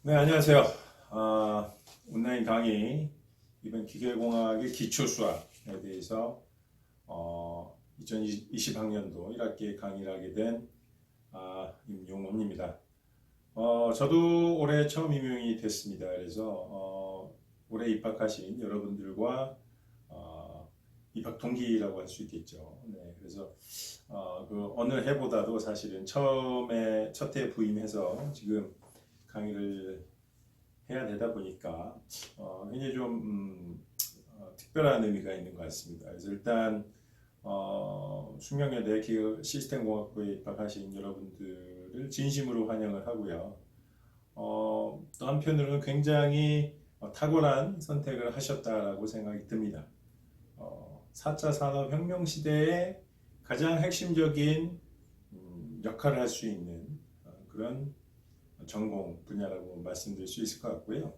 네, 안녕하세요. 온라인 강의, 이번 기계공학의 기초수학에 대해서 2020학년도 1학기에 강의를 하게 된 임용훈입니다. 저도 올해 처음 임용이 됐습니다. 그래서 올해 입학하신 여러분들과 입학 동기라고 할 수 있겠죠. 네, 그래서 그 어느 해보다도 사실은 처음에 첫 해 부임해서 지금 강의를 해야 되다 보니까 굉장히 좀 특별한 의미가 있는 것 같습니다. 그래서 일단 숙명여대 시스템공학부에 입학하신 여러분들을 진심으로 환영을 하고요. 또 한편으로는 굉장히 탁월한 선택을 하셨다라고 생각이 듭니다. 4차 산업혁명 시대에 가장 핵심적인 역할을 할 수 있는 그런 전공 분야라고 말씀드릴 수 있을 것 같고요.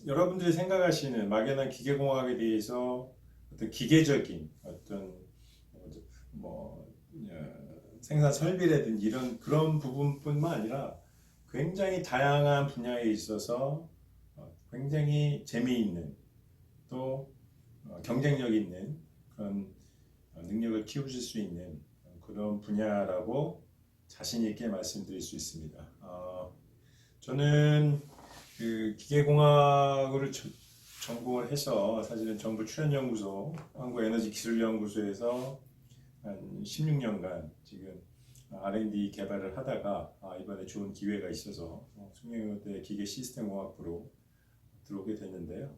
여러분들이 생각하시는 막연한 기계공학에 대해서 어떤 기계적인 어떤 생산 설비라든지 이런 그런 부분뿐만 아니라 굉장히 다양한 분야에 있어서 굉장히 재미있는 또 경쟁력 있는 그런 능력을 키우실 수 있는 그런 분야라고 자신 있게 말씀드릴 수 있습니다. 저는 그 기계공학을 전공을 해서 사실은 정부 출연연구소, 한국에너지기술연구소에서 한 16년간 지금 R&D 개발을 하다가 이번에 좋은 기회가 있어서 숙명여대 기계시스템공학부로 들어오게 됐는데요.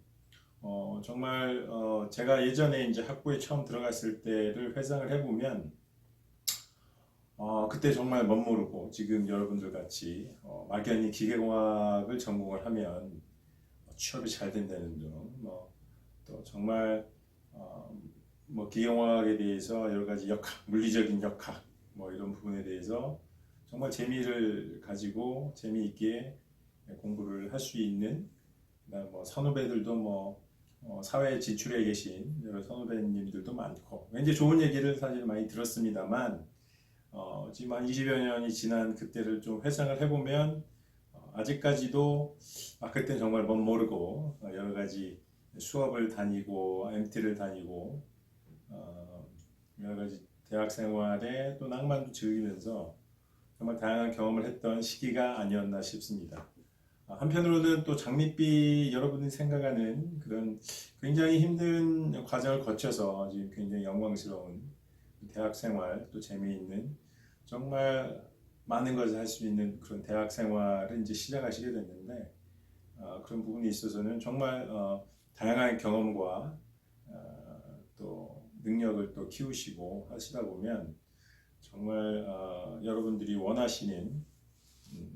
정말 제가 예전에 이제 학부에 처음 들어갔을 때를 회상을 해보면 그때 정말 멋모르고 지금 여러분들 같이 막연히 기계공학을 전공을 하면 취업이 잘 된다는 등, 또 정말 기계공학에 대해서 여러 가지 물리적인 역학, 이런 부분에 대해서 정말 재미를 가지고 재미있게 공부를 할 수 있는 선후배들도 사회에 진출해 계신 여러 선후배님들도 많고 굉장히 좋은 얘기를 사실 많이 들었습니다만 지금 한 20여 년이 지난 그때를 좀 회상을 해보면 아직까지도 그때 정말 못 모르고 여러 가지 수업을 다니고 MT를 다니고 여러 가지 대학 생활에 또 낭만도 즐기면서 정말 다양한 경험을 했던 시기가 아니었나 싶습니다. 한편으로는 또 장밋빛 여러분이 생각하는 그런 굉장히 힘든 과정을 거쳐서 지금 굉장히 영광스러운 대학 생활 또 재미있는 정말 많은 것을 할 수 있는 그런 대학 생활을 이제 시작하시게 됐는데 그런 부분에 있어서는 정말 다양한 경험과 또 능력을 또 키우시고 하시다 보면 정말 여러분들이 원하시는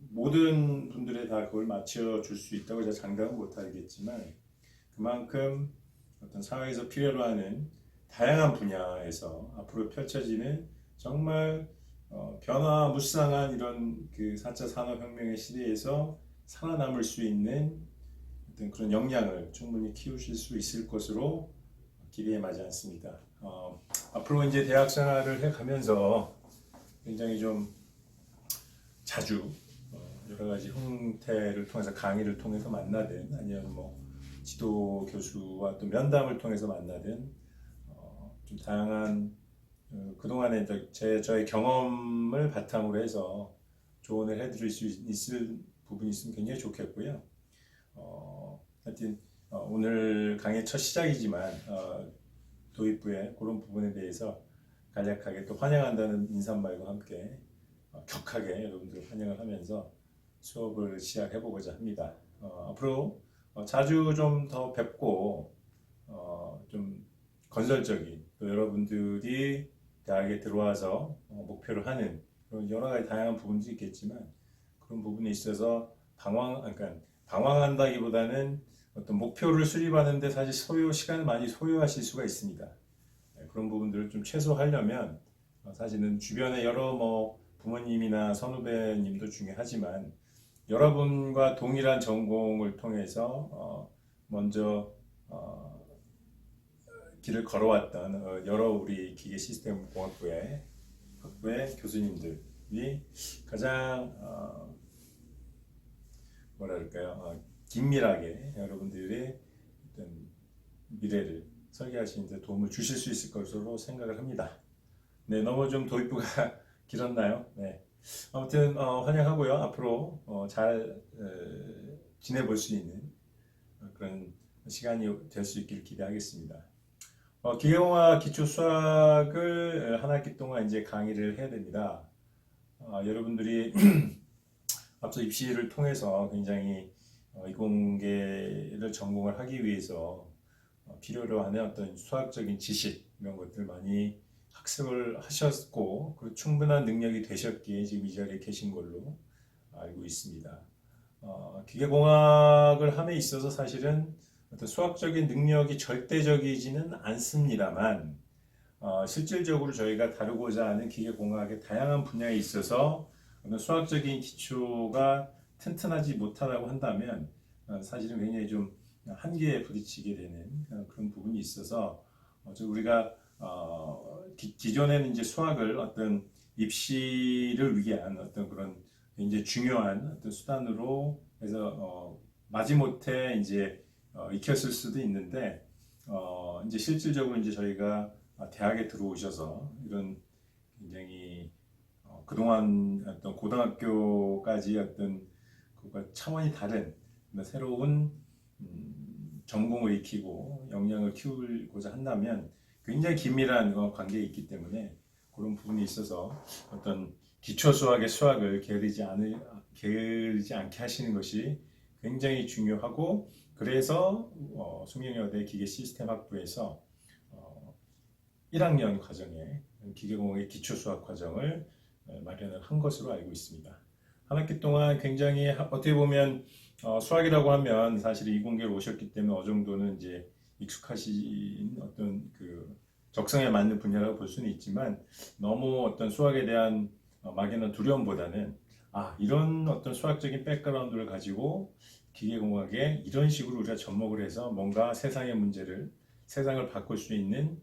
모든 분들에 다 그걸 맞춰줄 수 있다고 제가 장담은 못하겠지만 그만큼 어떤 사회에서 필요로 하는 다양한 분야에서 앞으로 펼쳐지는 정말 변화무쌍한 이런 그 4차 산업혁명의 시대에서 살아남을 수 있는 어떤 그런 역량을 충분히 키우실 수 있을 것으로 기대에 마지 않습니다. 앞으로 이제 대학 생활을 해가면서 굉장히 좀 자주 여러 가지 형태를 통해서 강의를 통해서 만나든 아니면 지도 교수와 또 면담을 통해서 만나든 좀 다양한 그동안에 저의 경험을 바탕으로 해서 조언을 해드릴 수 있을 부분이 있으면 굉장히 좋겠고요. 하여튼 오늘 강의 첫 시작이지만 도입부의 그런 부분에 대해서 간략하게 또 환영한다는 인사말과 함께 격하게 여러분들 환영을 하면서 수업을 시작해 보고자 합니다. 앞으로 자주 좀 더 뵙고 좀 건설적인 또 여러분들이 대학에 들어와서 목표로 하는 그런 여러 가지 다양한 부분도 있겠지만 그런 부분에 있어서 그러니까 방황한다기보다는 어떤 목표를 수립하는데 사실 시간을 많이 소요하실 수가 있습니다. 그런 부분들을 좀 최소화하려면 사실은 주변에 여러 부모님이나 선후배님도 중요하지만 여러분과 동일한 전공을 통해서 먼저 길을 걸어왔던 여러 우리 기계 시스템 공학부의 학부의 교수님들이 가장 뭐라 그럴까요? 긴밀하게 여러분들의 어떤 미래를 설계하시는 데 도움을 주실 수 있을 것으로 생각을 합니다. 네, 너무 좀 도입부가 길었나요? 네. 아무튼 환영하고요. 앞으로 잘 지내볼 수 있는 그런 시간이 될 수 있기를 기대하겠습니다. 기계공학 기초 수학을 한 학기 동안 이제 강의를 해야 됩니다. 여러분들이 앞서 입시를 통해서 굉장히 이공계를 전공을 하기 위해서 필요로 하는 어떤 수학적인 지식 이런 것들 많이 학습을 하셨고 그리고 충분한 능력이 되셨기에 지금 이 자리에 계신 걸로 알고 있습니다. 기계공학을 함에 있어서 사실은 어떤 수학적인 능력이 절대적이지는 않습니다만 실질적으로 저희가 다루고자 하는 기계공학의 다양한 분야에 있어서 어떤 수학적인 기초가 튼튼하지 못하다고 한다면 사실은 굉장히 좀 한계에 부딪히게 되는 그런 부분이 있어서 우리가 기존에는 이제 수학을 어떤 입시를 위한 어떤 그런 굉장히 중요한 어떤 수단으로 해서 마지못해 이제 익혔을 수도 있는데 이제 실질적으로 이제 저희가 대학에 들어오셔서 이런 굉장히 그동안 어떤 고등학교까지 어떤 그과 차원이 다른 새로운 전공을 익히고 역량을 키우고자 한다면 굉장히 긴밀한 관계에 있기 때문에 그런 부분에 있어서 어떤 기초 수학의 수학을 게으르지 않게 하시는 것이 굉장히 중요하고 그래서 숙명여대 기계시스템학부에서 1학년 과정에 기계공학의 기초수학 과정을 마련을 한 것으로 알고 있습니다. 한 학기 동안 굉장히 어떻게 보면 수학이라고 하면 사실 이공계로 오셨기 때문에 어느 정도는 이제 익숙하신 어떤 그 적성에 맞는 분야라고 볼 수는 있지만 너무 어떤 수학에 대한 막연한 두려움보다는 이런 어떤 수학적인 백그라운드를 가지고 기계공학에 이런 식으로 우리가 접목을 해서 뭔가 세상의 문제를 세상을 바꿀 수 있는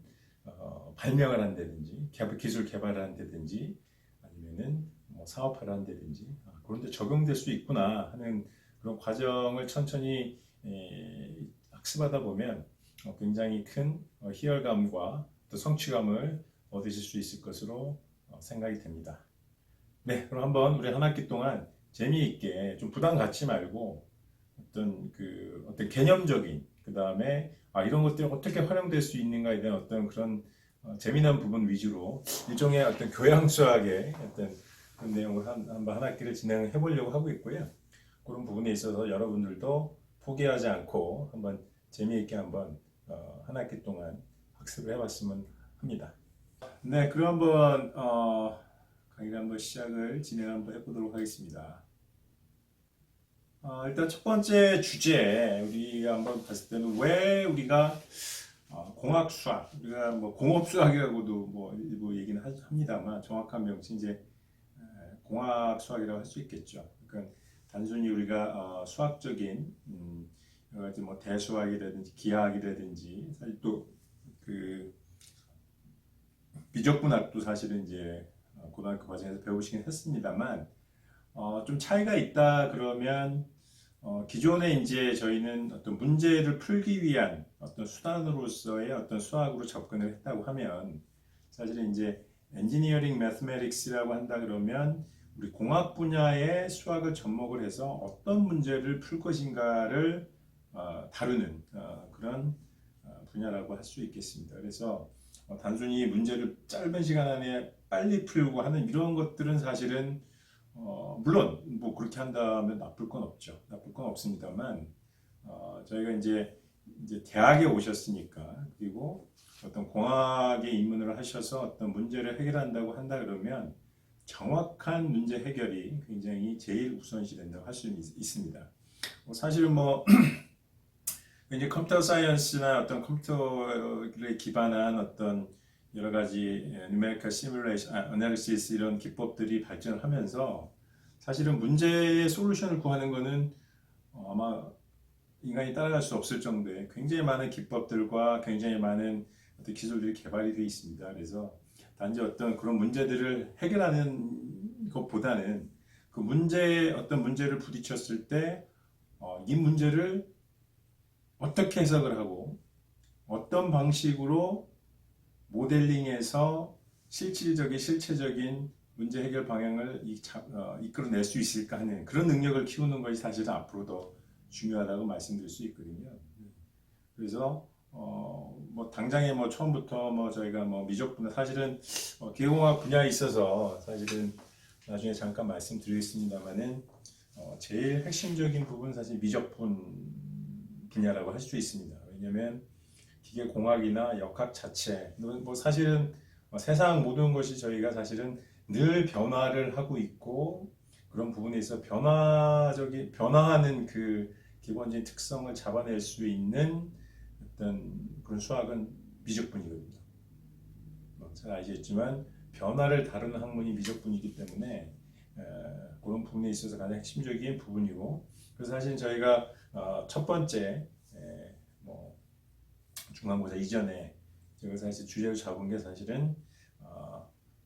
발명을 한다든지 기술 개발을 한다든지 아니면은 뭐 사업화를 한다든지 그런데 적용될 수 있구나 하는 그런 과정을 천천히 학습하다 보면 굉장히 큰 희열감과 또 성취감을 얻으실 수 있을 것으로 생각이 됩니다. 네, 그럼 한번 우리 한 학기 동안 재미있게 좀 부담 갖지 말고 어떤 개념적인 그 다음에 이런 것들이 어떻게 활용될 수 있는가에 대한 어떤 그런 재미난 부분 위주로 일종의 어떤 교양 수학의 어떤 그런 내용을 한번 한 학기를 진행해 보려고 하고 있고요. 그런 부분에 있어서 여러분들도 포기하지 않고 한번 재미있게 한번 한 학기 동안 학습을 해봤으면 합니다. 네, 그럼 한번 강의를 한번 진행 한번 해보도록 하겠습니다. 일단 첫 번째 주제 우리가 한번 봤을 때는 왜 우리가 공학 수학 우리가 뭐 공업 수학이라고도 뭐 일부 얘기는 합니다만 정확한 명칭 이제 공학 수학이라고 할 수 있겠죠. 그러니까 단순히 우리가 수학적인 여러 가지 뭐 대수학이라든지 기하학이라든지 사실 또 그 미적분학도 사실은 이제 고등학교 과정에서 배우시긴 했습니다만 좀 차이가 있다 그러면 기존에 이제 저희는 어떤 문제를 풀기 위한 어떤 수단으로서의 어떤 수학으로 접근을 했다고 하면 사실은 이제 엔지니어링 매스매틱스라고 한다 그러면 우리 공학 분야의 수학을 접목을 해서 어떤 문제를 풀 것인가를 다루는 그런 분야라고 할 수 있겠습니다. 그래서 단순히 문제를 짧은 시간 안에 빨리 풀고 하는 이런 것들은 사실은 물론 뭐 그렇게 한다면 나쁠 건 없죠. 나쁠 건 없습니다만 저희가 이제 대학에 오셨으니까 그리고 어떤 공학에 입문을 하셔서 어떤 문제를 해결한다고 한다 그러면 정확한 문제 해결이 굉장히 제일 우선시 된다고 할 수 있습니다. 사실은 뭐 이제 컴퓨터 사이언스나 어떤 컴퓨터에 기반한 어떤 여러 가지 numerical simulation, analysis 이런 기법들이 발전을 하면서 사실은 문제의 솔루션을 구하는 것은 아마 인간이 따라갈 수 없을 정도의 굉장히 많은 기법들과 굉장히 많은 어떤 기술들이 개발이 되어 있습니다. 그래서 단지 어떤 그런 문제들을 해결하는 것보다는 그 어떤 문제를 부딪혔을 때 이 문제를 어떻게 해석을 하고 어떤 방식으로 모델링해서 실체적인 문제 해결 방향을 이끌어낼 수 있을까 하는 그런 능력을 키우는 것이 사실은 앞으로 더 중요하다고 말씀드릴 수 있거든요. 그래서 뭐 당장에 뭐 처음부터 뭐 저희가 뭐 미적분 사실은 기계공학 분야에 있어서 사실은 나중에 잠깐 말씀드리겠습니다만은 제일 핵심적인 부분 사실 미적분 분야라고 할 수 있습니다. 왜냐하면 기계공학이나 역학 자체 뭐 사실은 세상 모든 것이 저희가 사실은 늘 변화를 하고 있고 그런 부분에 있어 변화하는 그 기본적인 특성을 잡아낼 수 있는 어떤 그런 수학은 미적분이거든요. 잘 아시겠지만 변화를 다루는 학문이 미적분이기 때문에 그런 부분에 있어서 가장 핵심적인 부분이고 그래서 사실 저희가 첫 번째 뭐 중간고사 이전에 제가 사실 주제로 잡은 게 사실은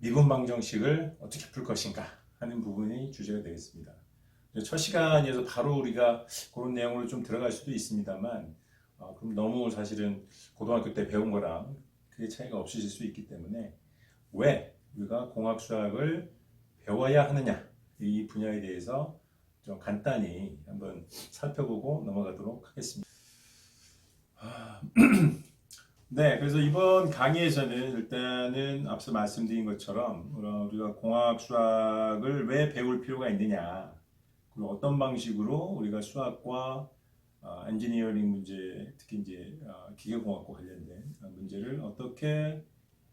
미분 방정식을 어떻게 풀 것인가 하는 부분이 주제가 되겠습니다. 첫 시간에서 바로 우리가 그런 내용으로 좀 들어갈 수도 있습니다만 그럼 너무 사실은 고등학교 때 배운 거랑 크게 차이가 없으실 수 있기 때문에 왜 우리가 공학 수학을 배워야 하느냐 이 분야에 대해서 좀 간단히 한번 살펴보고 넘어가도록 하겠습니다. 네, 그래서 이번 강의에서는 일단은 앞서 말씀드린 것처럼 우리가 공학 수학을 왜 배울 필요가 있느냐 그리고 어떤 방식으로 우리가 수학과 엔지니어링 문제, 특히 이제 기계공학과 관련된 문제를 어떻게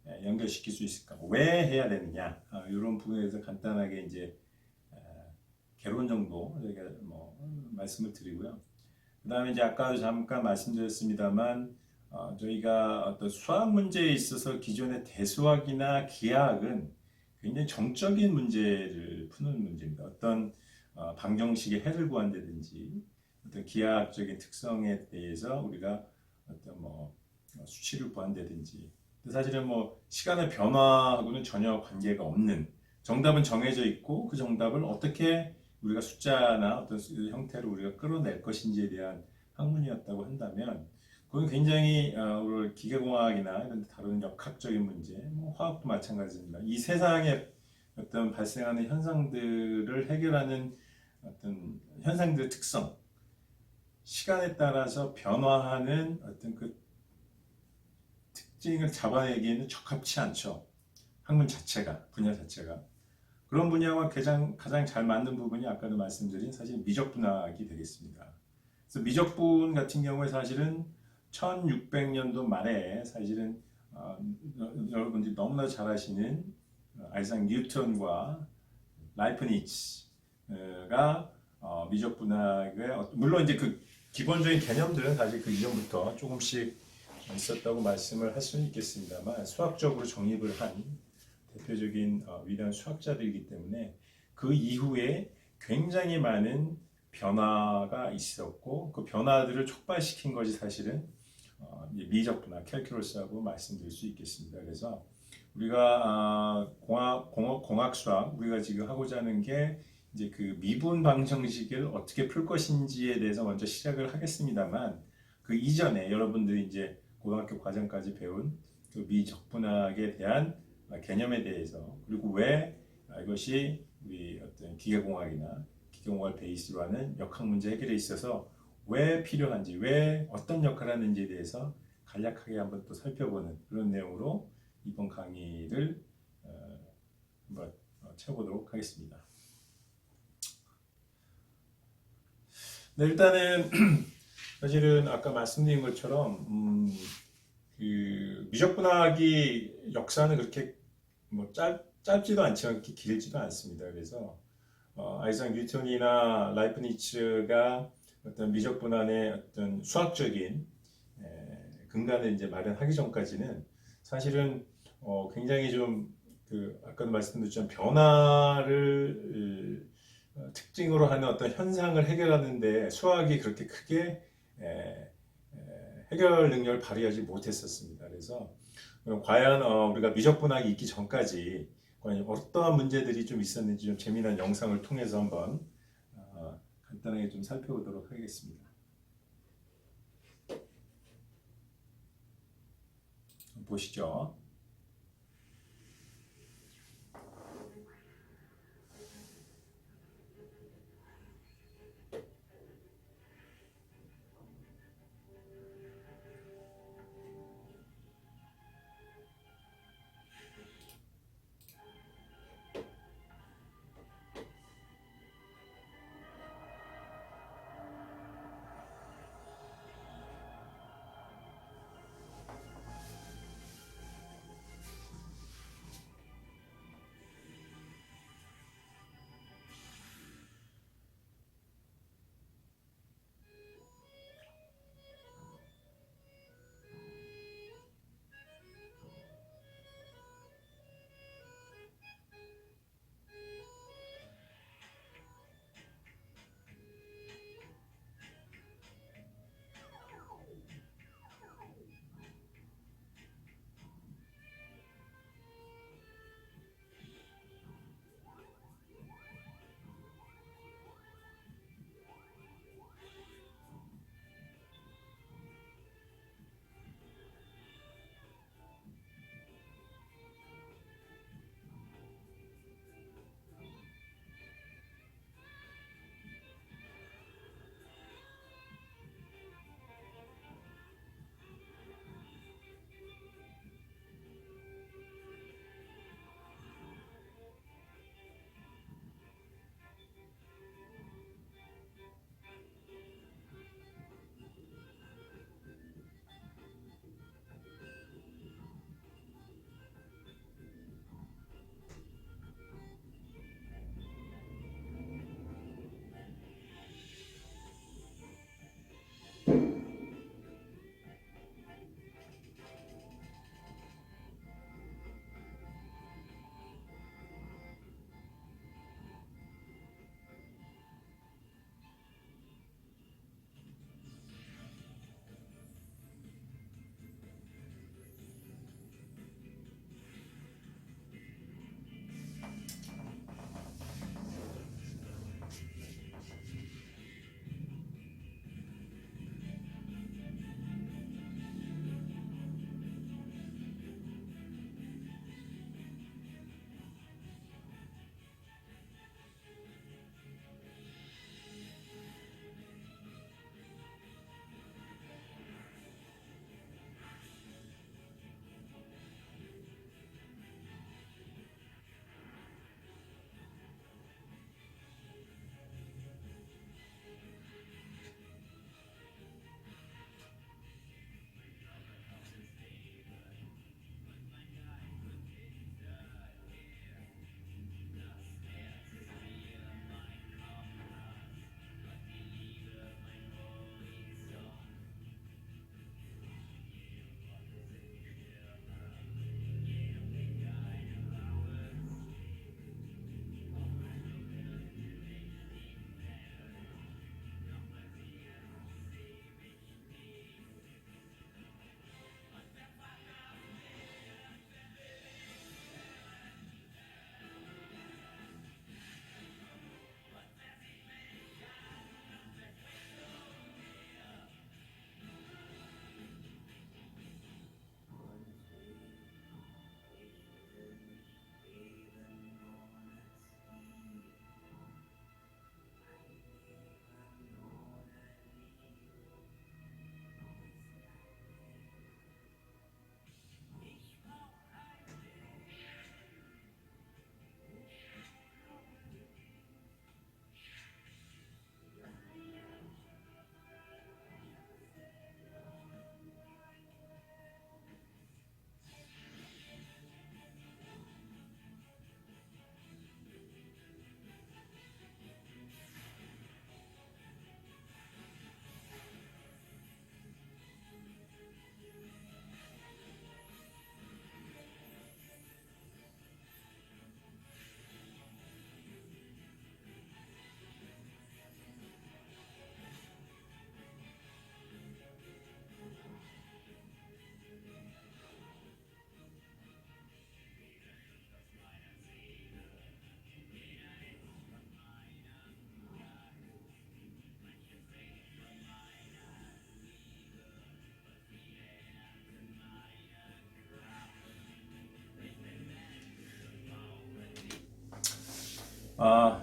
연결시킬 수 있을까? 왜 해야 되느냐? 이런 부분에 대해서 간단하게 이제 개론 정도 저희가 뭐 말씀을 드리고요. 그다음에 이제 아까도 잠깐 말씀드렸습니다만 저희가 어떤 수학 문제에 있어서 기존의 대수학이나 기하학은 굉장히 정적인 문제를 푸는 문제입니다. 어떤 방정식의 해를 구한다든지 어떤 기하학적인 특성에 대해서 우리가 어떤 뭐 수치를 구한다든지 사실은 뭐 시간의 변화하고는 전혀 관계가 없는 정답은 정해져 있고 그 정답을 어떻게 우리가 숫자나 어떤 형태로 우리가 끌어낼 것인지에 대한 학문이었다고 한다면 그건 굉장히 우리 기계공학이나 이런 데 다루는 역학적인 문제, 뭐 화학도 마찬가지입니다. 이 세상에 어떤 발생하는 현상들을 해결하는 어떤 현상들의 특성, 시간에 따라서 변화하는 어떤 그 특징을 잡아내기에는 적합치 않죠. 학문 자체가, 분야 자체가. 그런 분야와 가장 잘 맞는 부분이 아까도 말씀드린 사실 미적분학이 되겠습니다. 그래서 미적분 같은 경우에 사실은 1600년도 말에 사실은 여러분들이 너무나 잘 아시는 아이작 뉴턴과 라이프니츠가 미적분학의 물론 이제 그 기본적인 개념들은 사실 그 이전부터 조금씩 있었다고 말씀을 할 수는 있겠습니다만 수학적으로 정립을 한 대표적인 위대한 수학자들이기 때문에 그 이후에 굉장히 많은 변화가 있었고 그 변화들을 촉발시킨 것이 사실은 미적분학, 캘큘러스라고 말씀드릴 수 있겠습니다. 그래서 우리가 공학 수학 우리가 지금 하고자 하는 게 이제 그 미분 방정식을 어떻게 풀 것인지에 대해서 먼저 시작을 하겠습니다만 그 이전에 여러분들이 이제 고등학교 과정까지 배운 그 미적분학에 대한 개념에 대해서 그리고 왜 이것이 우리 어떤 기계공학이나 기계공학을 베이스로 하는 역학 문제 해결에 있어서 왜 필요한지, 왜 어떤 역할을 하는지에 대해서 간략하게 한번 또 살펴보는 그런 내용으로 이번 강의를 한번 채워보도록 하겠습니다. 네, 일단은 사실은 아까 말씀드린 것처럼 그 미적분학이 역사는 그렇게 뭐 짧지도 않지만 그렇게 길지도 않습니다. 그래서 아이작 뉴턴이나 라이프니츠가 어떤 미적분학의 어떤 수학적인 근간을 이제 마련하기 전까지는 사실은 굉장히 좀 그 아까도 말씀드렸지만 변화를 특징으로 하는 어떤 현상을 해결하는데 수학이 그렇게 크게 해결 능력을 발휘하지 못했었습니다. 그래서 과연 우리가 미적분학이 있기 전까지 과연 어떠한 문제들이 좀 있었는지 좀 재미난 영상을 통해서 한번 간단하게 좀 살펴보도록 하겠습니다. 보시죠.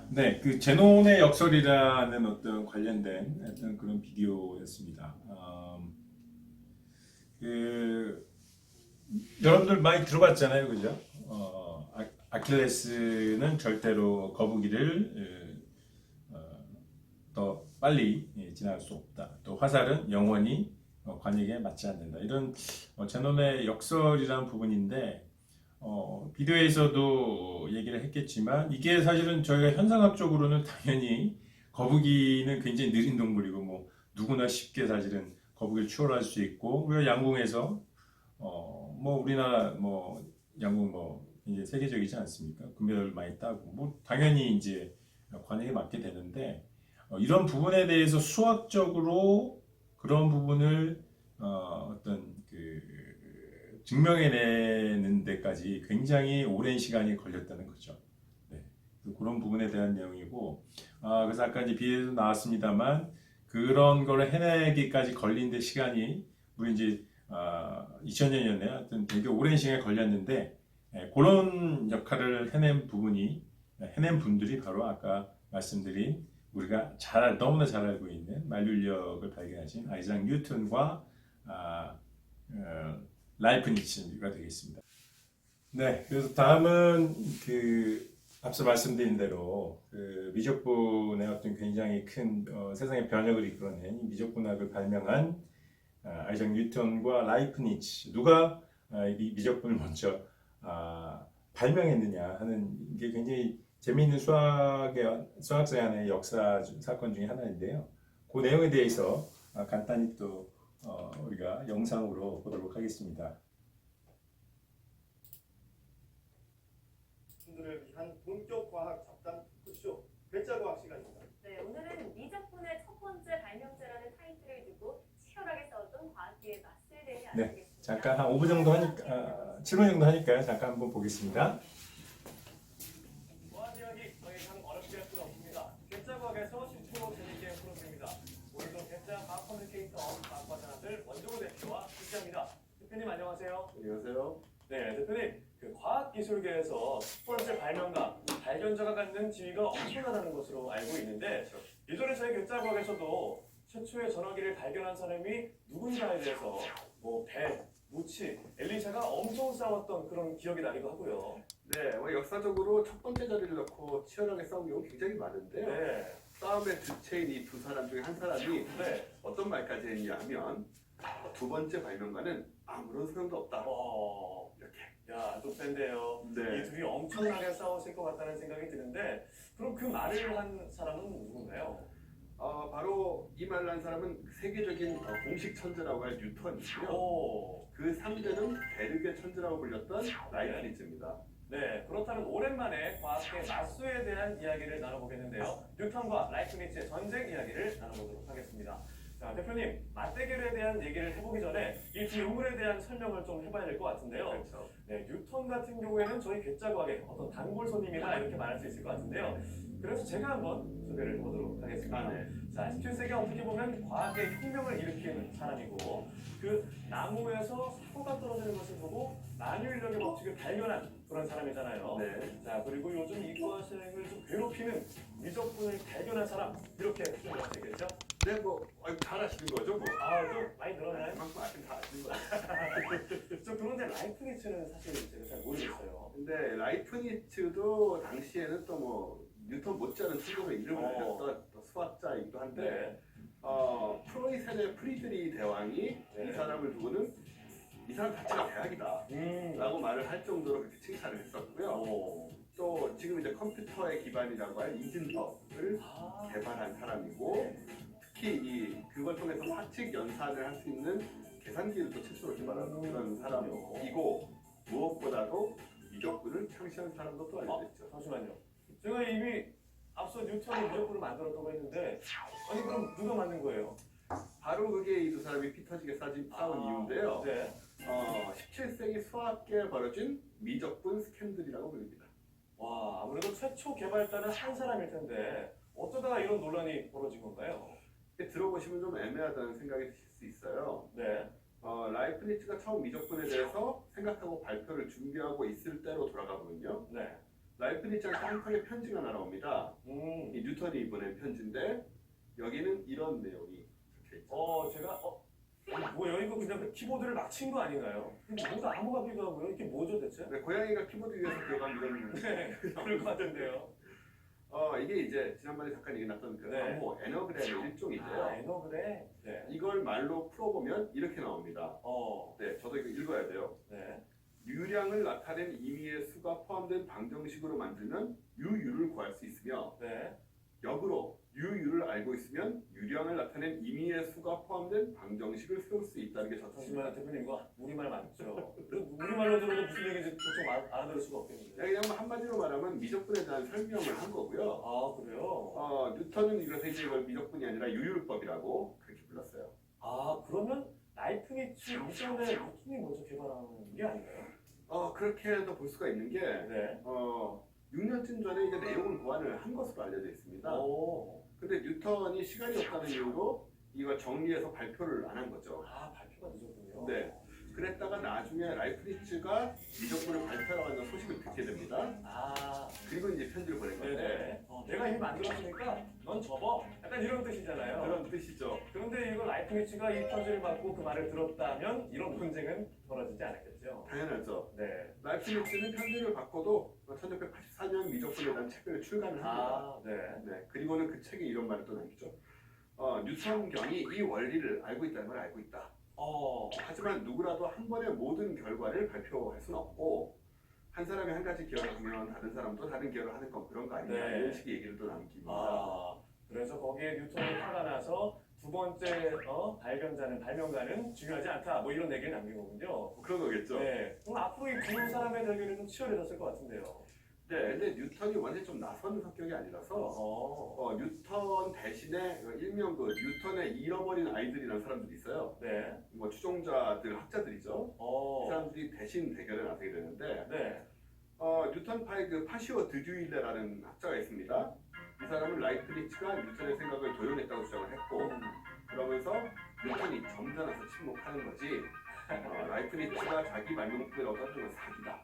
네, 그 제논의 역설이라는 어떤 관련된 어떤 그런 비디오였습니다. 그 여러분들 많이 들어봤잖아요, 그죠? 아킬레스는 절대로 거북이를 더 빨리 지나갈 수 없다. 또 화살은 영원히 관역에 맞지 않는다. 이런 제논의 역설이라는 부분인데 비디오에서도 얘기를 했겠지만 이게 사실은 저희가 현상학적으로는 당연히 거북이는 굉장히 느린 동물이고 뭐 누구나 쉽게 사실은 거북이를 추월할 수 있고 우리가 양궁에서 뭐 우리나라 뭐 양궁 뭐 이제 세계적이지 않습니까? 금메달 많이 따고 뭐 당연히 이제 관역에 맞게 되는데 이런 부분에 대해서 수학적으로 그런 부분을 어떤 그 증명해내는 데까지 굉장히 오랜 시간이 걸렸다는 거죠. 네. 그런 부분에 대한 내용이고, 그래서 아까 이제 비디오에도 나왔습니다만 그런 걸 해내기까지 걸린 데 시간이 우리 이제 2000년이었네요. 하여튼 되게 오랜 시간이 걸렸는데 그런 역할을 해낸 분들이 바로 아까 말씀드린 우리가 너무나 잘 알고 있는 만류인력을 발견하신 아이작 뉴턴과 라이프니츠가 되겠습니다. 네, 그래서 다음은 그 앞서 말씀드린 대로 그 미적분의 어떤 굉장히 큰 세상의 변혁을 이끌어낸 이 미적분학을 발명한 아이작 뉴턴과 라이프니츠 누가 이 미적분을 먼저 발명했느냐 하는 게 굉장히 재미있는 수학자의 하나의 역사 사건 중에 하나인데요. 그 내용에 대해서 간단히 또 우리가 영상으로 보도록 하겠습니다. 분들을 위한 본격 과학 잡담 토크쇼 괴짜과학 시간입니다. 네, 오늘은 미적분의 첫 번째 발명자라는 타이틀을 두고 치열하게 싸웠던 과학계의 맞설 대해 알아보겠습니다. 잠깐 한 5분 정도 하니까 7분 정도 하니까요. 잠깐 한번 보겠습니다. 과학 이야기 더 이상 어렵게 할 필요 없습니다. 괴짜과학에서 쉽고 재밌게 풀어드립니다. 오늘도 괴짜 과학 커뮤니케이터 과학과장들 원종우 대표와 함께합니다. 대표님 안녕하세요. 안녕하세요. 네, 대표님. 그 과학기술계에서 첫 번째 발명가, 발견자가 갖는 지위가 엄청나다는 것으로 알고 있는데 예전에 저희 괴짜과학에서도 최초의 전화기를 발견한 사람이 누군가에 대해서 뭐 벨, 무치, 엘리샤가 엄청 싸웠던 그런 기억이 나기도 하고요. 네, 역사적으로 첫 번째 자리를 놓고 치열하게 싸운 경우 굉장히 많은데요. 네, 싸움의 주체인 이 두 사람 중에 한 사람이 네. 어떤 말까지 했냐 하면 두 번째 발명가는 아무런 소용도 없다. 이렇게. 야, 또 센데요. 네. 이 둘이 엄청나게 싸웠을 것 같다는 생각이 드는데 그럼 그 말을 한 사람은 누군가요? 바로 이 말을 한 사람은 세계적인 공식 천재라고 할 뉴턴이고요. 오, 그 상대는 베르게 천재라고 불렸던 라이프니츠입니다. 네, 그렇다면 오랜만에 과학계 맞수에 대한 이야기를 나눠보겠는데요. 뉴턴과 라이프니츠의 전쟁 이야기를 나눠보도록 하겠습니다. 자, 대표님, 맞대결에 대한 얘기를 해보기 전에 이 두 인물에 대한 설명을 좀 해봐야 될 것 같은데요. 그렇죠. 네, 뉴턴 같은 경우에는 저희 괴짜과학의 어떤 단골 손님이라 이렇게 말할 수 있을 것 같은데요. 그래서 제가 한번 소개를 해보도록 하겠습니다. 네. 자, 17세기 어떻게 보면 과학의 혁명을 일으킨 사람이고 그 나무에서 사고가 떨어지는 것을 보고 만유인력의 법칙을 발견한 그런 사람이잖아요. 네. 자, 그리고 요즘 이과생을 좀 괴롭히는 미적분을 발견한 사람 이렇게 표현할 수 있겠죠? 네, 잘 아시는 거죠, 뭐. 좀 많이 늘었나요? 그만큼 아시면 다 아시는 거예요. 그런데 라이프니츠는 사실 제가 잘 모르겠어요. 근데 라이프니츠도 당시에는 또 뉴턴 못지않은 천재로 이름을 알렸던 또 수학자이기도 한데 프로이센의 프리드리 대왕이 네. 이 사람을 두고는 이 사람 자체가 대학이다 라고 말을 할 정도로 그렇게 칭찬을 했었고요. 또 지금 이제 컴퓨터의 기반이라고 할 인증법을 개발한 사람이고 특히 그걸 통해서 사칙 연산을 할 수 있는 계산기를 또 최초로 개발한 그런 사람이고 무엇보다도 미적분을 창시한 사람도 또 알려져 있죠. 잠시만요. 제가 이미 앞서 뉴턴이 미적분을 만들었다고 했는데 아니 그럼 누가 만든 거예요? 바로 그게 이 두 사람이 피 터지게 싸운 이유인데요. 네. 17세기 수학계에 벌어진 미적분 스캔들이라고 불립니다. 와, 아무래도 최초 개발자는 한 사람일 텐데 어쩌다가 이런 논란이 벌어진 건가요? 들어보시면 좀 애매하다는 생각이 드실 수 있어요. 네. 라이프니츠가 처음 미적분에 대해서 생각하고 발표를 준비하고 있을 때로 돌아가 보면요. 네. 라이프니츠랑 쌍방의 편지가 날아옵니다. 이 뉴턴이 보낸 편지인데 여기는 이런 내용이 적혀 있죠. 제가 뭐예요? 이거 그냥 그 키보드를 막 친 거 아닌가요? 뭔가 암호 같기도 하고요. 이게 뭐죠 대체? 네, 고양이가 키보드 위에서 기어가면 이런 네, 그럴 것 같은데요. 이게 이제 지난번에 잠깐 얘기 났던 그 네. 암호 에너그램의 일종인데요. 에너그래. 네. 이걸 말로 풀어보면 이렇게 나옵니다. 어, 네, 저도 이거 읽어야 돼요. 네. 유량을 나타낸 임의의 수가 포함된 방정식으로 만들면 유유를 구할 수 있으며 네. 역으로 유유를 알고 있으면 유량을 나타낸 임의의 수가 포함된 방정식을 세울 수 있다는 게 잠시만요, 적혀있습니다. 대표님 이거 우리말 맞죠? 우리말로 들어도 무슨 얘기인지 도통 알아들을 수가 없겠는데. 그냥 한마디로 말하면 미적분에 대한 설명을 한 거고요. 아, 그래요? 뉴턴은 이래서 이걸 미적분이 아니라 유율법이라고 그렇게 불렀어요. 아, 그러면 라이프니츠 이전에 뉴턴이 먼저 개발한 게 아닌가요? 그렇게도 볼 수가 있는 게 네. 6년쯤 전에 이제 내용을 보완을 한 것으로 알려져 있습니다. 오. 근데 뉴턴이 시간이 없다는 이유로 이걸 정리해서 발표를 안 한 거죠. 아, 발표가 늦었군요. 네. 그랬다가 나중에 라이프니츠가 미적분을 발표하는 소식을 듣게 됩니다. 아, 그리고 이제 편지를 보낸 건데 네네. 내가 이미 만들었으니까 넌 접어. 약간 이런 뜻이잖아요. 그런 뜻이죠. 그런데 이거 라이프니츠가 이 편지를 받고 그 말을 들었다면 이런 논쟁은 벌어지지 않았겠죠. 당연하죠. 네. 라이프니츠는 편지를 받고도 1684년 미적분에 대한 책을 출간을 합니다. 아, 네. 네. 그리고는 그 책에 이런 말을 또 남기죠. 뉴턴경이 이 원리를 알고 있다는 걸 알고 있다. 하지만 누구라도 한 번에 모든 결과를 발표할 수는 없고 한 사람이 한 가지 기여를 하면 다른 사람도 다른 기여를 하는 건 그런 거 아니냐 네. 이런 식의 얘기를 또 남깁니다. 그래서 거기에 뉴턴이 화가 나서 두 번째 발명가는 중요하지 않다. 뭐 이런 얘기를 남긴 거군요. 그런 거겠죠. 네. 그럼 앞으로 이 두 사람의 대결이 좀 치열해졌을 것 같은데요. 네, 근데 뉴턴이 원래 좀 나선 성격이 아니라서 뉴턴 대신에 일명 그 뉴턴의 잃어버린 아이들이라는 사람들이 있어요. 네. 뭐 추종자들, 학자들이죠. 이 사람들이 대신 대결에 나서게 되는데 네. 뉴턴파의 그 파시오 드듀일레라는 학자가 있습니다. 이 사람은 라이프니츠가 뉴턴의 생각을 도용했다고 주장을 했고 그러면서 뉴턴이 점잖아서 침묵하는 거지 라이프니츠가 자기 발명품을 얻었던 건 사기다.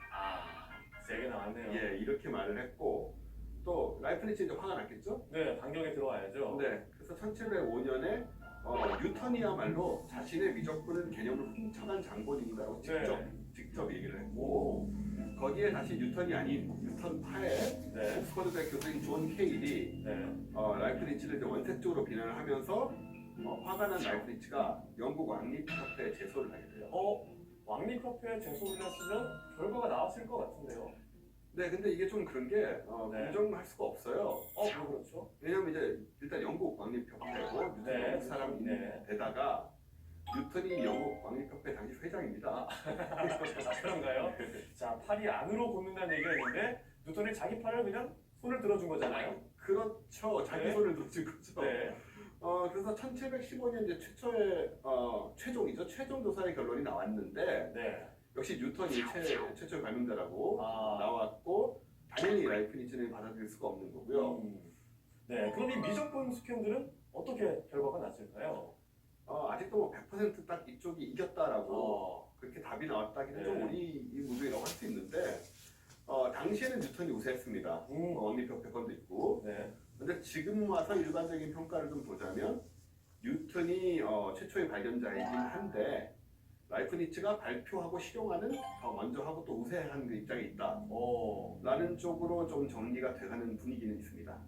세게 나왔네요. 예, 이렇게 말을 했고 또 라이프니츠 이제 화가 났겠죠? 네, 반격에 들어와야죠. 네, 그래서 1705년에 뉴턴이야말로 자신의 미적분은 개념을 훔쳐간 장본인이라고 직접 얘기를 했고 거기에 다시 뉴턴이 아닌 뉴턴파의 네. 옥스퍼드대 교수인 존 케일이 네. 라이프니츠를 이제 원색적으로 비난을 하면서 화가 난 라이프니츠가 영국 왕립협회에 제소를 하게 돼요. 왕립협회에 제소를 했으면 결과가 나왔을 것 같은데요. 네, 근데 이게 좀 그런 게 공정할 수가 없어요. 왜 그렇죠? 왜냐면 이제 일단 영국 왕립협회고 뉴턴이 영국 사람인데다가 뉴턴이 영국 왕립협회 당시 회장입니다. 그런가요? 자, 팔이 안으로 굽는다는 얘기가 있는데 뉴턴이 자기 팔을 그냥 손을 들어준 거잖아요. 그렇죠. 자기 네. 손을 놓친 거죠. 네. 그래서 1715년 이제 최초의 최종 조사의 결론이 나왔는데 네. 역시 뉴턴이 최초의 발명자라고 아. 나왔고 당연히 라이프니츠는 받아들일 수가 없는 거고요. 네. 그럼 이 미적분 스캔들은 어떻게 결과가 났을까요? 아직도 뭐 100%딱 이쪽이 이겼다라고 그렇게 답이 나왔다기는 네. 좀 우리무중이라고 할 수 있는데 당시에는 뉴턴이 우세했습니다. 왕립협회 건도 있고. 네. 근데 지금 와서 일반적인 평가를 좀 보자면 뉴턴이 최초의 발견자이긴 한데 라이프니츠가 발표하고 실용하는 더 먼저 하고 또 우세한 그 입장에 있다. 라는 쪽으로 좀 정리가 돼가는 분위기는 있습니다.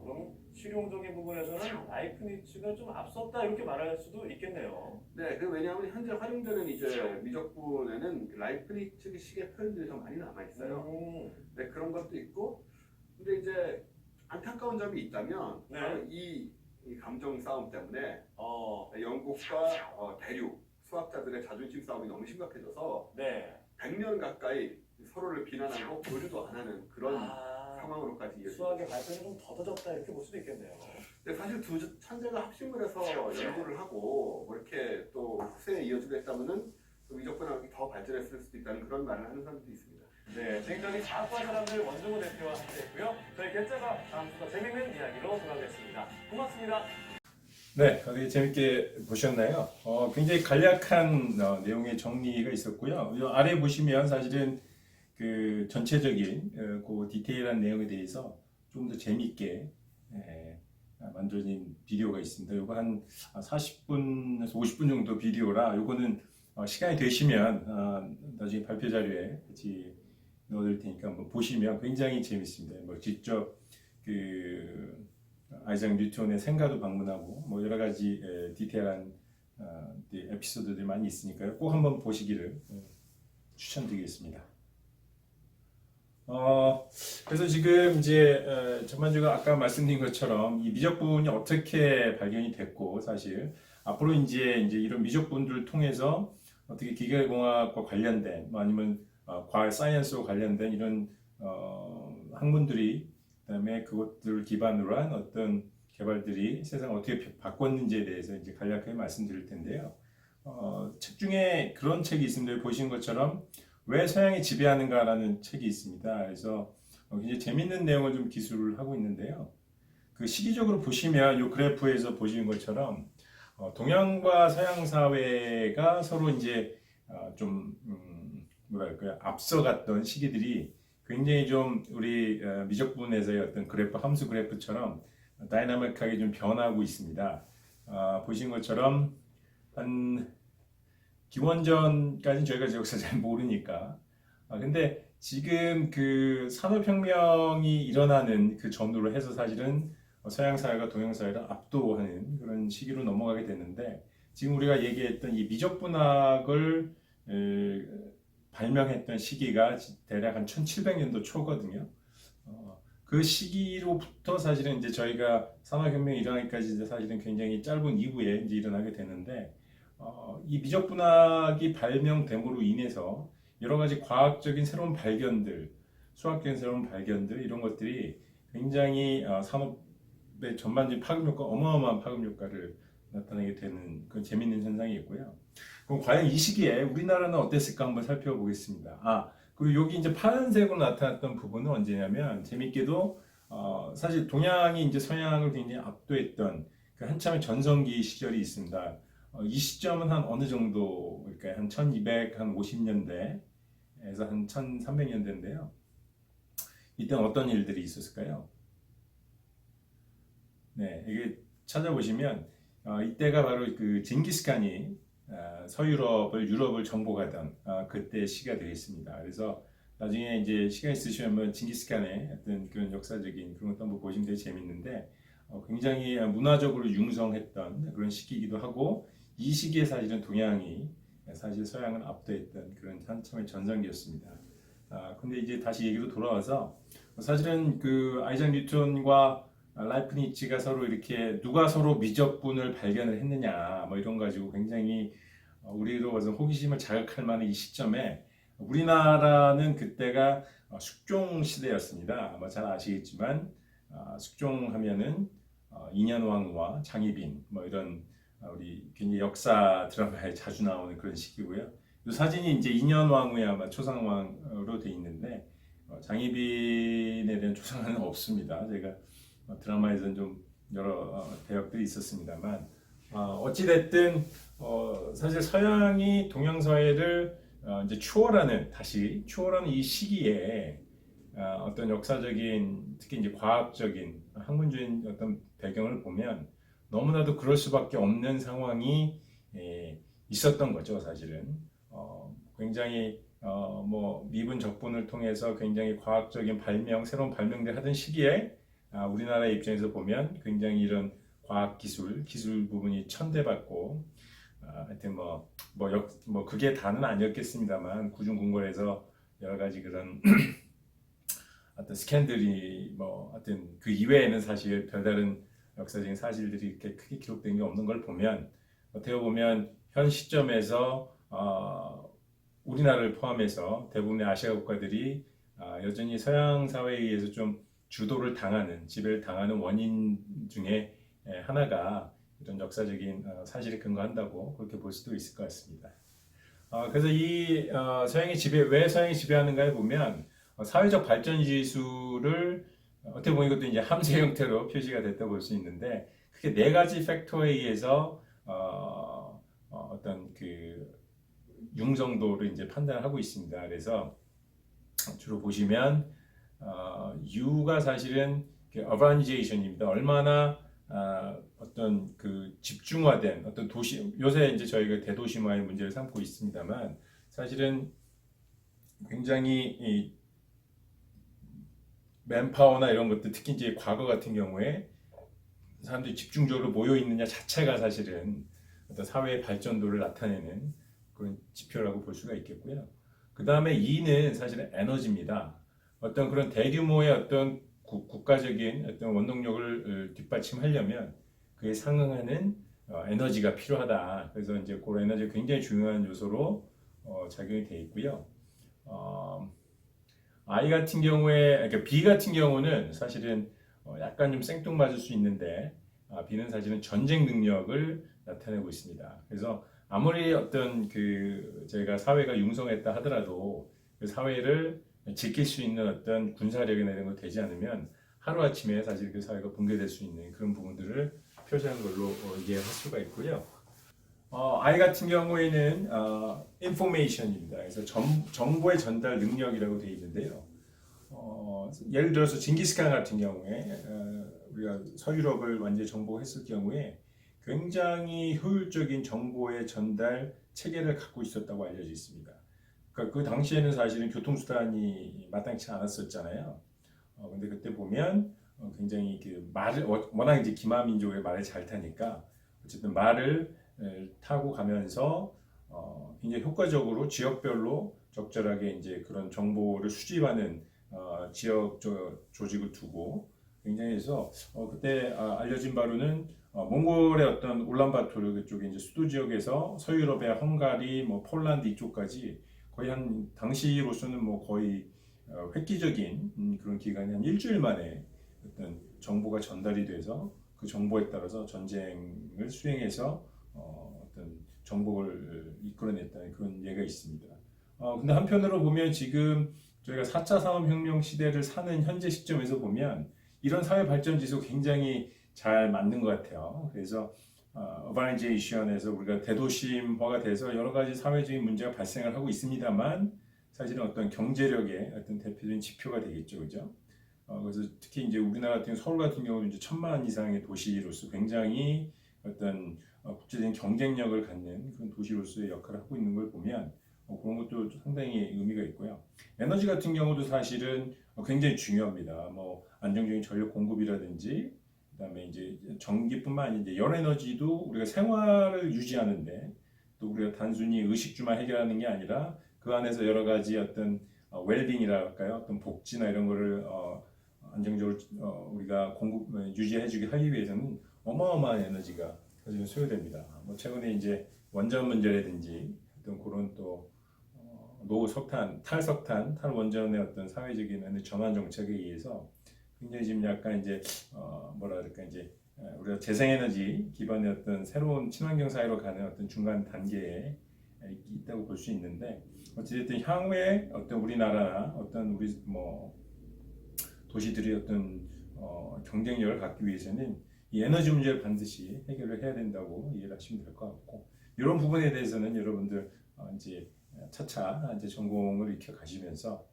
그럼 실용적인 부분에서는 라이프니츠가 좀 앞섰다 이렇게 말할 수도 있겠네요. 네, 왜냐하면 현재 활용되는 이제 미적분에는 라이프니츠식의 표현들이 좀 많이 남아 있어요. 네, 그런 것도 있고, 근데 이제 안타까운 점이 있다면 네. 바로 이 감정 싸움 때문에 영국과 대륙 수학자들의 자존심 싸움이 너무 심각해져서 네. 100년 가까이 서로를 비난하고 교류도 안 하는 그런 상황으로까지 이어집니다. 수학의 발전이 좀 더뎌졌다 이렇게 볼 수도 있겠네요. 근데 사실 두 천재가 합심을 해서 연구를 하고 뭐 이렇게 또 후세에 이어지고 했다면은 미적분학이 더 발전했을 수도 있다는 그런 말을 하는 사람들이 있습니다. 네, 지금까지 과학과 사람들 원종우 대표와 함께했고요. 저희 개짜가 다음 주도 재밌는 이야기로 돌아오겠습니다. 고맙습니다. 네, 어떻게 재밌게 보셨나요? 굉장히 간략한 내용의 정리가 있었고요. 이 아래 보시면 사실은 그 전체적인 그 디테일한 내용에 대해서 좀 더 재미있게 만들어진 비디오가 있습니다. 요거 한 40분에서 50분 정도 비디오라 요거는 시간이 되시면 나중에 발표 자료에 같이 넣어둘 테니까 한번 보시면 굉장히 재밌습니다. 뭐 직접 그 아이작 뉴턴의 생가도 방문하고 뭐 여러 가지 디테일한 에피소드들이 많이 있으니까요. 꼭 한번 보시기를 추천드리겠습니다. 그래서 지금 이제 전반적으로 아까 말씀드린 것처럼 이 미적분이 어떻게 발견이 됐고 사실 앞으로 이제 이런 미적분들을 통해서 어떻게 기계공학과 관련된 뭐 아니면 과학 사이언스와 관련된 이런 학문들이 그다음에 그것들을 기반으로 한 어떤 개발들이 세상을 어떻게 바꿨는지에 대해서 이제 간략하게 말씀드릴 텐데요. 책 중에 그런 책이 있습니다. 보신 것처럼 왜 서양이 지배하는가라는 책이 있습니다. 그래서 굉장히 재밌는 내용을 좀 기술을 하고 있는데요. 그 시기적으로 보시면 이 그래프에서 보시는 것처럼 동양과 서양 사회가 서로 이제 좀 뭐랄까요 앞서갔던 시기들이 굉장히 좀 우리 미적분에서의 어떤 그래프 함수 그래프처럼 다이나믹하게 좀 변하고 있습니다. 보신 것처럼 한 기원전까지는 저희가 역사 잘 모르니까. 근데 지금 그 산업혁명이 일어나는 그 전후로 해서 사실은 서양 사회가 동양 사회를 압도하는 그런 시기로 넘어가게 됐는데 지금 우리가 얘기했던 이 미적분학을 발명했던 시기가 대략 한 1700년도 초거든요. 그 시기로부터 사실은 이제 저희가 산업혁명이 일어나기까지 이제 사실은 굉장히 짧은 이후에 이제 일어나게 되는데 이 미적분학이 발명됨으로 인해서 여러 가지 과학적인 새로운 발견들, 수학적인 새로운 발견들 이런 것들이 굉장히 산업의 전반적인 파급 효과, 어마어마한 파급 효과를 나타내게 되는 그런 재미있는 현상이 있고요. 그럼 과연 이 시기에 우리나라는 어땠을까 한번 살펴보겠습니다. 그리고 여기 이제 파란색으로 나타났던 부분은 언제냐면 재밌게도 사실 동양이 이제 서양을 굉장히 압도했던 그 한참의 전성기 시절이 있습니다. 이 시점은 한 어느 정도, 그러니까 한 1250년대에서 한 1300년대인데요. 이때는 어떤 일들이 있었을까요? 네, 이게 찾아보시면 이때가 바로 그 징기스칸이 서유럽을 유럽을 정복하던 그때 시기가 되겠습니다. 그래서 나중에 이제 시간 있으시면 징기스칸의 어떤 그런 역사적인 그런 것도 한번 보시면 되게 재밌는데 굉장히 문화적으로 융성했던 그런 시기이기도 하고 이 시기에 사실은 동양이 사실 서양을 압도했던 그런 한참의 전성기였습니다. 근데 이제 다시 얘기로 돌아와서 사실은 그 아이작 뉴턴과 라이프니츠가 서로 이렇게 누가 서로 미적분을 발견을 했느냐 뭐 이런 가지고 굉장히 우리로 봐서 호기심을 자극할 만한 이 시점에 우리나라는 그때가 숙종 시대였습니다. 아마 잘 아시겠지만 숙종하면은 인현왕후와 장희빈 뭐 이런 우리 굉장히 역사 드라마에 자주 나오는 그런 시기고요. 이 사진이 이제 인현왕후의 아마 초상왕으로 돼 있는데 장희빈에 대한 초상화는 없습니다. 제가 드라마에서는 좀 여러 대역들이 있었습니다만 어찌 됐든 사실 서양이 동양 사회를 이제 다시 추월하는 이 시기에 어떤 역사적인 특히 이제 과학적인 학문적인 어떤 배경을 보면 너무나도 그럴 수밖에 없는 상황이 있었던 거죠. 사실은 굉장히 뭐 미분 적분을 통해서 굉장히 과학적인 발명, 새로운 발명들 하던 시기에 우리나라의 입장에서 보면 굉장히 이런 과학 기술 부분이 천대받고 하여튼 뭐 그게 다는 아니었겠습니다만 구중궁궐에서 여러 가지 그런 어떤 스캔들이 뭐 하여튼 그 이외에는 사실 별다른 역사적인 사실들이 이렇게 크게 기록된 게 없는 걸 보면 어떻게 보면 현 시점에서 우리나라를 포함해서 대부분의 아시아 국가들이 여전히 서양 사회에 의해서 좀 주도를 당하는, 지배를 당하는 원인 중에 하나가 이런 역사적인 사실에 근거한다고 그렇게 볼 수도 있을 것 같습니다. 그래서 이 왜 서양이 지배하는가에 보면 사회적 발전 지수를 어떻게 보면 이것도 이제 함수 형태로 표시가 됐다고 볼 수 있는데 크게 네 가지 팩터에 의해서 어떤 그 융성도를 이제 판단하고 있습니다. 그래서 주로 보시면 U가 사실은 urbanization 입니다. 얼마나 어떤 그 집중화된 어떤 도시, 요새 이제 저희가 대도심화의 문제를 삼고 있습니다만 사실은 굉장히 이 맨파워나 이런 것들, 특히 이제 과거 같은 경우에 사람들이 집중적으로 모여 있느냐 자체가 사실은 어떤 사회의 발전도를 나타내는 그런 지표라고 볼 수가 있겠고요. 그 다음에 E는 사실은 에너지입니다. 어떤 그런 대규모의 어떤 국가적인 어떤 원동력을 뒷받침하려면 그에 상응하는 에너지가 필요하다. 그래서 이제 그 에너지가 굉장히 중요한 요소로 작용이 되어 있고요. I 같은 경우에, 그러니까 B 같은 경우는 사실은 약간 좀 생뚱맞을 수 있는데 B는 사실은 전쟁 능력을 나타내고 있습니다. 그래서 아무리 어떤 그 저희가 사회가 융성했다 하더라도 그 사회를 지킬 수 있는 어떤 군사력이나 이런 거 되지 않으면 하루아침에 사실 그 사회가 붕괴될 수 있는 그런 부분들을 표시하는 걸로 이해할 수가 있고요. I 같은 경우에는 information입니다. 그래서 정보의 전달 능력이라고 되어 있는데요. 예를 들어서 징기스칸 같은 경우에 우리가 서유럽을 완전히 정복했을 경우에 굉장히 효율적인 정보의 전달 체계를 갖고 있었다고 알려져 있습니다. 그러니까 그 당시에는 사실은 교통수단이 마땅치 않았었잖아요. 근데 그때 보면 굉장히 그 말을 워낙 이제 기마민족의 말을 잘 타니까 어쨌든 말을 타고 가면서 굉장히 효과적으로 지역별로 적절하게 이제 그런 정보를 수집하는 지역 조직을 두고 굉장히 해서 그때 알려진 바로는 몽골의 어떤 울란바토르 그쪽에 이제 수도 지역에서 서유럽의 헝가리, 뭐 폴란드 이쪽까지 거의 한 당시로서는 뭐 거의 획기적인 그런 기간이 한 일주일 만에 어떤 정보가 전달이 돼서 그 정보에 따라서 전쟁을 수행해서 어떤 정복을 이끌어냈다는 그런 예가 있습니다. 근데 한편으로 보면 지금 저희가 4차 산업혁명 시대를 사는 현재 시점에서 보면 이런 사회 발전 지수 굉장히 잘 맞는 것 같아요. 그래서 어바니제이션에서 우리가 대도심화가 돼서 여러 가지 사회적인 문제가 발생을 하고 있습니다만 사실은 어떤 경제력의 어떤 대표적인 지표가 되겠죠, 그죠? 그래서 특히 이제 우리나라 같은 서울 같은 경우도 이제 1,000만 이상의 도시로서 굉장히 어떤 국제적인 경쟁력을 갖는 그런 도시로서의 역할을 하고 있는 걸 보면 그런 것도 상당히 의미가 있고요. 에너지 같은 경우도 사실은 굉장히 중요합니다. 뭐 안정적인 전력 공급이라든지 그다음에 이제 전기뿐만 아니라 이제 열에너지도 우리가 생활을 유지하는데 또 우리가 단순히 의식주만 해결하는 게 아니라 그 안에서 여러 가지 어떤 웰빙이라 할까요? 어떤 복지나 이런 거를 안정적으로 우리가 공급 유지해주게 하기 위해서는 어마어마한 에너지가 사실 소요됩니다. 뭐 최근에 이제 원전 문제라든지 어떤 그런 또 노석탄, 탈석탄, 탈원전의 어떤 사회적인 전환 정책에 의해서 굉장히 지금 약간 이제 뭐라 그럴까 이제 우리가 재생에너지 기반의 어떤 새로운 친환경 사회로 가는 어떤 중간 단계에 있다고 볼 수 있는데 어찌됐든 향후에 어떤 우리나라나 어떤 우리 뭐 도시들이 어떤 경쟁력을 갖기 위해서는 이 에너지 문제를 반드시 해결을 해야 된다고 이해를 하시면 될 것 같고 이런 부분에 대해서는 여러분들 이제 차차 이제 전공을 익혀 가시면서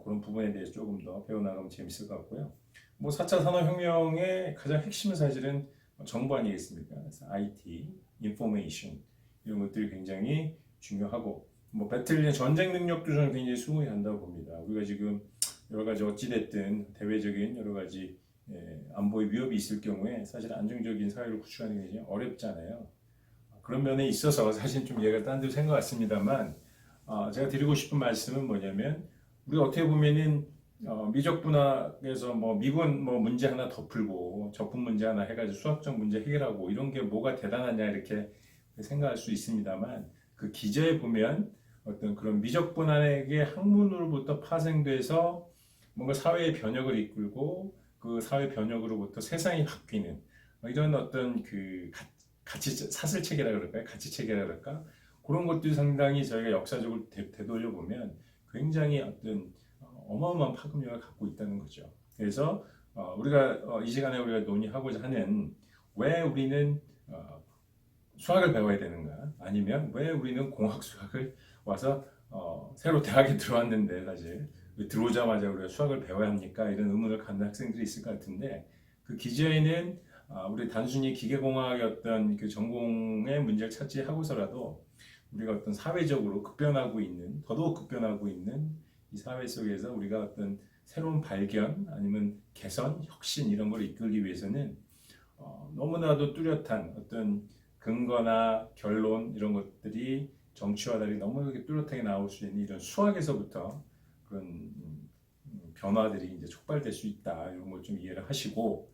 그런 부분에 대해서 조금 더 배워나가면 재밌을 것 같고요. 뭐 4차 산업혁명의 가장 핵심은 사실은 정보 아니겠습니까? 그래서 IT, 인포메이션 이런 것들이 굉장히 중요하고 뭐 배틀 전쟁 능력도 저는 굉장히 수긍이 간다고 봅니다. 우리가 지금 여러 가지 어찌됐든 대외적인 여러 가지 안보의 위협이 있을 경우에 사실 안정적인 사회를 구축하는 게 굉장히 어렵잖아요. 그런 면에 있어서 사실 좀 얘가 딴 데로 생각 같습니다만 제가 드리고 싶은 말씀은 뭐냐면 우리가 어떻게 보면은 미적 분학에서 뭐 미군 뭐 문제 하나 더 풀고 적분 문제 하나 해가지고 수학적 문제 해결하고 이런 게 뭐가 대단하냐 이렇게 생각할 수 있습니다만 그 기저에 보면 어떤 그런 미적 분학의 학문으로부터 파생돼서 뭔가 사회의 변혁을 이끌고 그 사회 변혁으로부터 세상이 바뀌는 이런 어떤 그 가치 사슬 체계라 그럴까요? 가치 체계라 그럴까? 그런 것들이 상당히 저희가 역사적으로 되돌려 보면 굉장히 어떤 어마어마한 파급력을 갖고 있다는 거죠. 그래서 우리가 이 시간에 우리가 논의하고자 하는 왜 우리는 수학을 배워야 되는가? 아니면 왜 우리는 공학 수학을 와서 새로 대학에 들어왔는데 사실 왜 들어오자마자 우리가 수학을 배워야 합니까? 이런 의문을 갖는 학생들이 있을 것 같은데 그 기저에는 우리 단순히 기계공학의 어떤 그 전공의 문제를 찾지 하고서라도 우리가 어떤 사회적으로 급변하고 있는 더더욱 급변하고 있는 이 사회 속에서 우리가 어떤 새로운 발견 아니면 개선, 혁신 이런 걸 이끌기 위해서는 너무나도 뚜렷한 어떤 근거나 결론 이런 것들이 정치와 달리 너무 뚜렷하게 나올 수 있는 이런 수학에서부터 그런 변화들이 이제 촉발될 수 있다 이런 걸 좀 이해를 하시고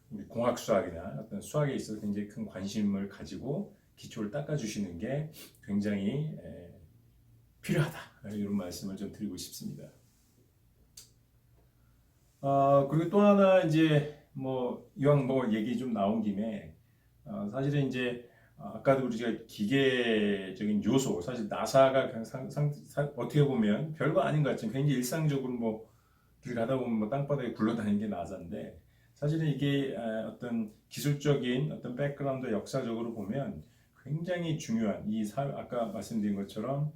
우리 공학 수학이나 어떤 수학에 있어서 굉장히 큰 관심을 가지고 기초를 닦아주시는 게 굉장히 필요하다 이런 말씀을 좀 드리고 싶습니다. 그리고 또 하나 이제 뭐 이왕 뭐 얘기 좀 나온 김에 사실은 이제 아까도 우리가 기계적인 요소 사실 나사가 그냥 어떻게 보면 별거 아닌 것 같지만 굉장히 일상적으로 뭐 길 가다 보면 뭐 땅바닥에 굴러다니는 게 나사인데 사실은 이게 어떤 기술적인 어떤 백그라운드 역사적으로 보면 굉장히 중요한 이 사회 아까 말씀드린 것처럼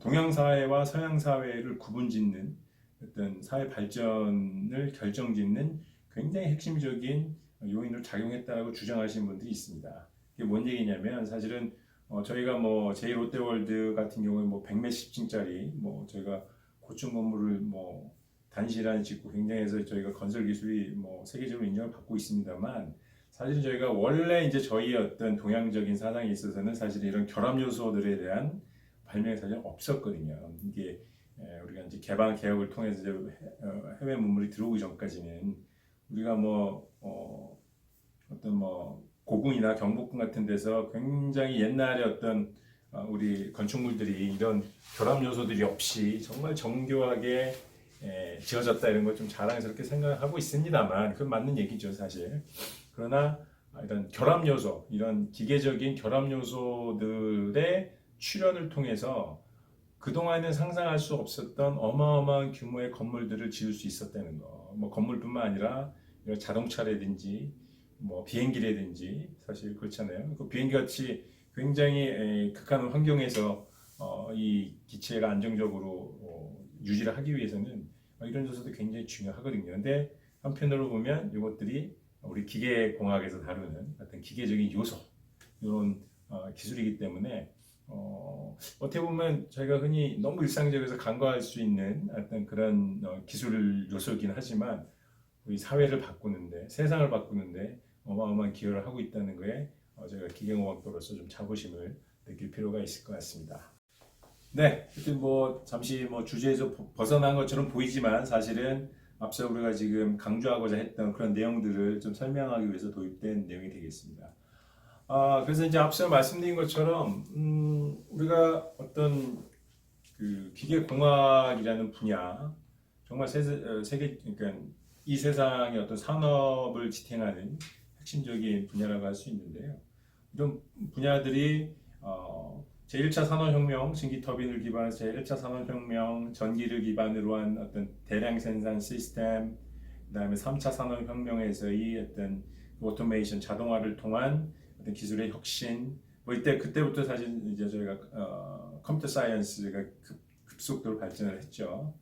동양 사회와 서양 사회를 구분짓는 어떤 사회 발전을 결정짓는 굉장히 핵심적인 요인으로 작용했다라고 주장하시는 분들이 있습니다. 이게 뭔 얘기냐면 사실은 저희가 뭐 제1롯데월드 같은 경우에 뭐 100몇십 층짜리 뭐 저희가 고층 건물을 뭐 단시간에 짓고 굉장해서 저희가 건설 기술이 뭐 세계적으로 인정을 받고 있습니다만 사실 저희가 원래 이제 저희의 어떤 동양적인 사상에 있어서는 사실 이런 결합 요소들에 대한 발명이 사실 없었거든요. 이게 우리가 이제 개방 개혁을 통해서 이제 해외 문물이 들어오기 전까지는 우리가 뭐 어떤 뭐 고궁이나 경복궁 같은 데서 굉장히 옛날에 어떤 우리 건축물들이 이런 결합 요소들이 없이 정말 정교하게 지어졌다 이런 걸 좀 자랑스럽게 생각하고 있습니다만 그건 맞는 얘기죠 사실. 그러나 이런 결합 요소, 이런 기계적인 결합 요소들의 출현을 통해서 그동안은 상상할 수 없었던 어마어마한 규모의 건물들을 지을 수 있었다는 거. 뭐 건물뿐만 아니라 이런 자동차라든지 뭐 비행기라든지 사실 그렇잖아요. 그 비행기 같이 굉장히 극한 환경에서 이 기체가 안정적으로 유지를 하기 위해서는 이런 요소도 굉장히 중요하거든요. 근데 한편으로 보면 이것들이 우리 기계공학에서 다루는 어떤 기계적인 요소 이런 기술이기 때문에 어떻게 보면 저희가 흔히 너무 일상적에서 간과할 수 있는 어떤 그런 기술 요소이긴 하지만 우리 사회를 바꾸는데 세상을 바꾸는데 어마어마한 기여를 하고 있다는 거에 저희가 기계공학도로서 좀 자부심을 느낄 필요가 있을 것 같습니다. 네, 하여튼 뭐 잠시 뭐 주제에서 벗어난 것처럼 보이지만 사실은 앞서 우리가 지금 강조하고자 했던 그런 내용들을 좀 설명하기 위해서 도입된 내용이 되겠습니다. 그래서 이제 앞서 말씀드린 것처럼 우리가 어떤 그 기계공학이라는 분야 정말 세계 그러니까 이 세상의 어떤 산업을 지탱하는 핵심적인 분야라고 할 수 있는데요. 이런 분야들이 제1차 산업혁명, 증기터빈을 기반해서 제1차 산업혁명, 전기를 기반으로 한 어떤 대량 생산 시스템, 그다음에 3차 산업혁명에서의 어떤 오토메이션, 자동화를 통한 어떤 기술의 혁신, 뭐 그때부터 사실 이제 저희가 컴퓨터 사이언스가 급속도로 발전을 했죠.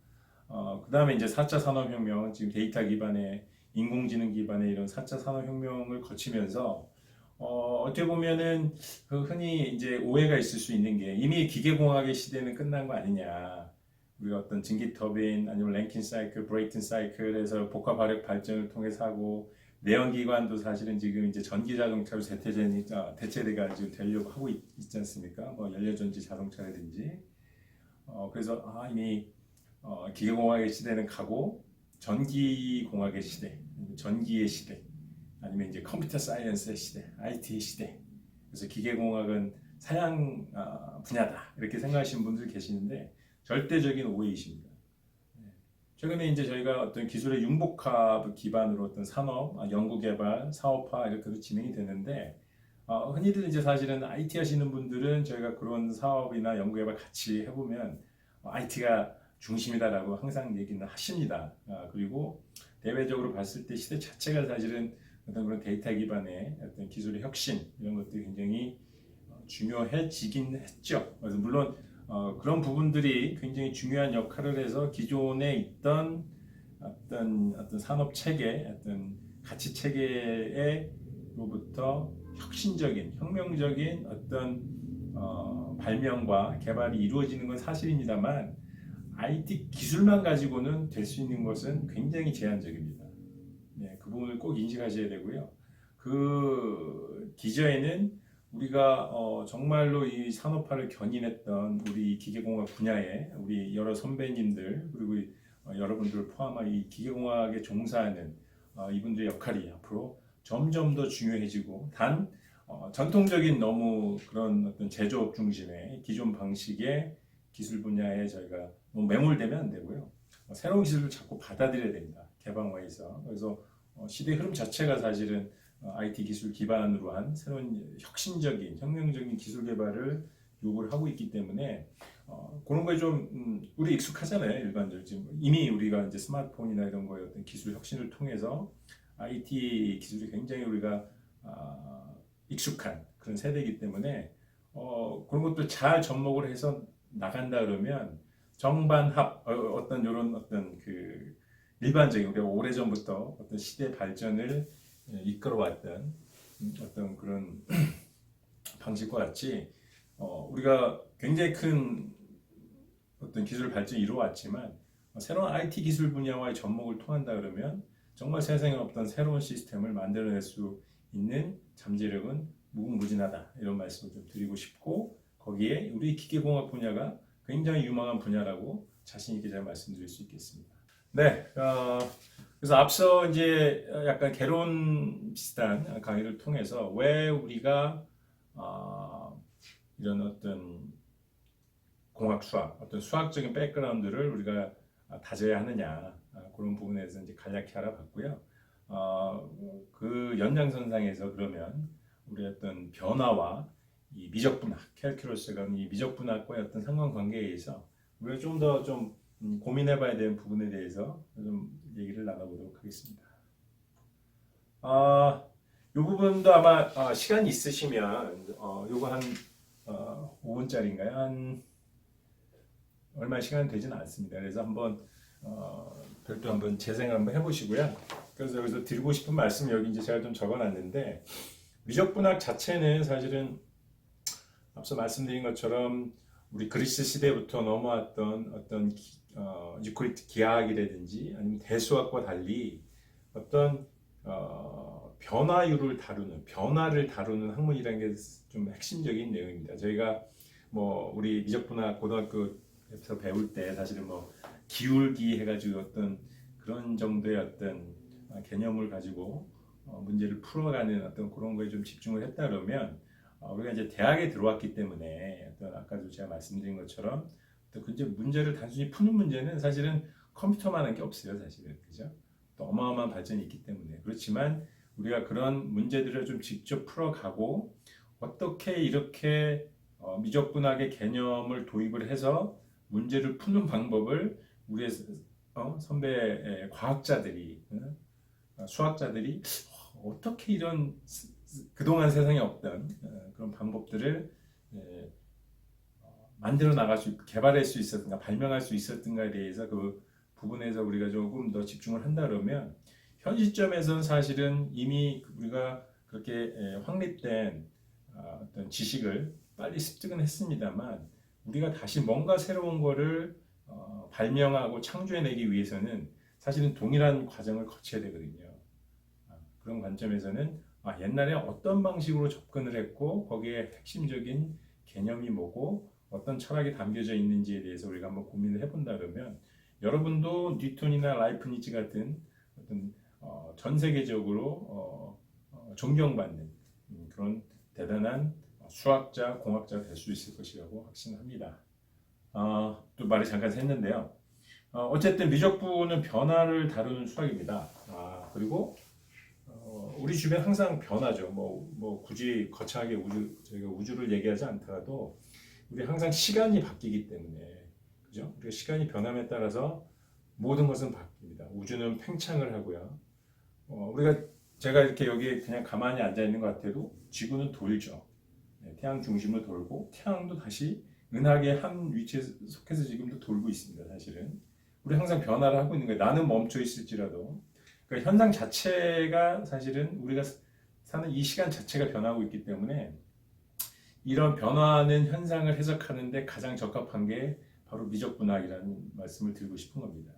그다음에 이제 4차 산업혁명, 지금 데이터 기반의 인공지능 기반의 이런 4차 산업혁명을 거치면서 어떻게 보면은 그 흔히 이제 오해가 있을 수 있는 게 이미 기계공학의 시대는 끝난 거 아니냐. 우리가 어떤 증기터빈 아니면 랭킨 사이클, 브레이튼 사이클에서 복합 화력 발전을 통해서 하고 내연기관도 사실은 지금 이제 전기 자동차로 대체가 지금 되려고 하고 있지 않습니까? 뭐 연료전지 자동차라든지 그래서 이미 기계공학의 시대는 가고 전기공학의 시대, 전기의 시대, 아니면 이제 컴퓨터 사이언스의 시대, IT의 시대. 그래서 기계공학은 사양 분야다 이렇게 생각하시는 분들 계시는데 절대적인 오해이십니다. 최근에 이제 저희가 어떤 기술의 융복합 기반으로 어떤 산업, 연구개발, 사업화 이렇게 진행이 되는데 흔히들 이제 사실은 IT 하시는 분들은 저희가 그런 사업이나 연구개발 같이 해보면 IT가 중심이다라고 항상 얘기는 하십니다. 그리고 대외적으로 봤을 때 시대 자체가 사실은 어떤 그런 데이터 기반의 어떤 기술의 혁신 이런 것들이 굉장히 중요해지긴 했죠. 그래서 물론 그런 부분들이 굉장히 중요한 역할을 해서 기존에 있던 어떤 산업 체계, 어떤 가치 체계로부터 혁신적인, 혁명적인 어떤 발명과 개발이 이루어지는 건 사실입니다만 IT 기술만 가지고는 될 수 있는 것은 굉장히 제한적입니다. 네, 그 부분을 꼭 인식하셔야 되고요. 그 기저에는 우리가 정말로 이 산업화를 견인했던 우리 기계공학 분야에 우리 여러 선배님들 그리고 여러분들을 포함한 이 기계공학에 종사하는 이분들의 역할이 앞으로 점점 더 중요해지고 단 전통적인 너무 그런 어떤 제조업 중심의 기존 방식의 기술 분야에 저희가 너무 매몰되면 안 되고요. 새로운 기술을 자꾸 받아들여야 됩니다. 개방화해서. 그래서 시대 흐름 자체가 사실은 IT 기술 기반으로 한 새로운 혁신적인, 혁명적인 기술 개발을 요구를 하고 있기 때문에 그런 거에 좀 우리 익숙하잖아요. 일반적으로 지금 이미 우리가 이제 스마트폰이나 이런 거에 어떤 기술 혁신을 통해서 IT 기술이 굉장히 우리가 익숙한 그런 세대이기 때문에 그런 것도 잘 접목을 해서 나간다 그러면 정반합 어떤 이런 어떤 그 일반적인 우리가 오래전부터 어떤 시대 발전을 이끌어왔던 어떤 그런 방식과 같이 우리가 굉장히 큰 어떤 기술 발전이 이루어왔지만 새로운 IT 기술 분야와의 접목을 통한다 그러면 정말 세상에 없던 새로운 시스템을 만들어낼 수 있는 잠재력은 무궁무진하다 이런 말씀을 좀 드리고 싶고 거기에 우리 기계공학 분야가 굉장히 유망한 분야라고 자신 있게 잘 말씀드릴 수 있겠습니다. 네, 그래서 앞서 이제 약간 개론 비슷한 강의를 통해서 왜 우리가 이런 어떤 공학 수학, 어떤 수학적인 백그라운드를 우리가 다져야 하느냐 그런 부분에서 이제 간략히 알아봤고요. 그 연장선상에서 그러면 우리 어떤 변화와 이 미적분학, 캘큘러스가 이 미적분학과의 어떤 상관관계에 의해서 우리가 좀 더 좀 고민해봐야 되는 부분에 대해서 좀 얘기를 나눠보도록 하겠습니다. 이 부분도 아마 시간이 있으시면 요거 한 5분짜리인가요? 한 얼마 시간 되지는 않습니다. 그래서 한번 별도 한번 재생을 한번 해보시고요. 그래서 여기서 드리고 싶은 말씀 여기 이제 제가 좀 적어놨는데 미적분학 자체는 사실은 앞서 말씀드린 것처럼 우리 그리스 시대부터 넘어왔던 어떤 유클리드 기하학이라든지 아니면 대수학과 달리 어떤 변화율을 다루는 변화를 다루는 학문이라는 게 좀 핵심적인 내용입니다. 저희가 뭐 우리 미적분학 고등학교에서 배울 때 사실은 뭐 기울기 해가지고 어떤 그런 정도의 어떤 개념을 가지고 문제를 풀어가는 어떤 그런 거에 좀 집중을 했다 그러면 우리가 이제 대학에 들어왔기 때문에 어떤 아까도 제가 말씀드린 것처럼 또 이제 문제를 단순히 푸는 문제는 사실은 컴퓨터만 한 게 없어요, 사실은. 그죠? 또 어마어마한 발전이 있기 때문에. 그렇지만 우리가 그런 문제들을 좀 직접 풀어가고 어떻게 이렇게 미적분학의 개념을 도입을 해서 문제를 푸는 방법을 우리의 선배 과학자들이 수학자들이 어떻게 이런 그동안 세상에 없던 그런 방법들을 만들어 나갈 수 있고 개발할 수 있었던가 발명할 수 있었던가에 대해서 그 부분에서 우리가 조금 더 집중을 한다 그러면 현 시점에서는 사실은 이미 우리가 그렇게 확립된 어떤 지식을 빨리 습득은 했습니다만 우리가 다시 뭔가 새로운 거를 발명하고 창조해내기 위해서는 사실은 동일한 과정을 거쳐야 되거든요. 그런 관점에서는 옛날에 어떤 방식으로 접근을 했고 거기에 핵심적인 개념이 뭐고 어떤 철학이 담겨져 있는지에 대해서 우리가 한번 고민을 해본다 그러면 여러분도 뉴턴이나 라이프니츠 같은 어떤 전 세계적으로 존경받는 그런 대단한 수학자, 공학자가 될 수 있을 것이라고 확신합니다. 또 말이 잠깐 샜는데요. 어쨌든 미적분은 변화를 다루는 수학입니다. 그리고 우리 주변 항상 변하죠. 뭐 굳이 거창하게 저희가 우주를 얘기하지 않더라도 우리 항상 시간이 바뀌기 때문에 그죠? 우리가 시간이 변함에 따라서 모든 것은 바뀝니다. 우주는 팽창을 하고요. 제가 이렇게 여기 그냥 가만히 앉아 있는 것 같아도 지구는 돌죠. 태양 중심을 돌고 태양도 다시 은하계 한 위치에 속해서 지금도 돌고 있습니다. 사실은 우리 항상 변화를 하고 있는 거예요. 나는 멈춰 있을지라도 그러니까 현상 자체가 사실은 우리가 사는 이 시간 자체가 변하고 있기 때문에 이런 변화하는 현상을 해석하는데 가장 적합한 게 바로 미적분학이라는 말씀을 드리고 싶은 겁니다.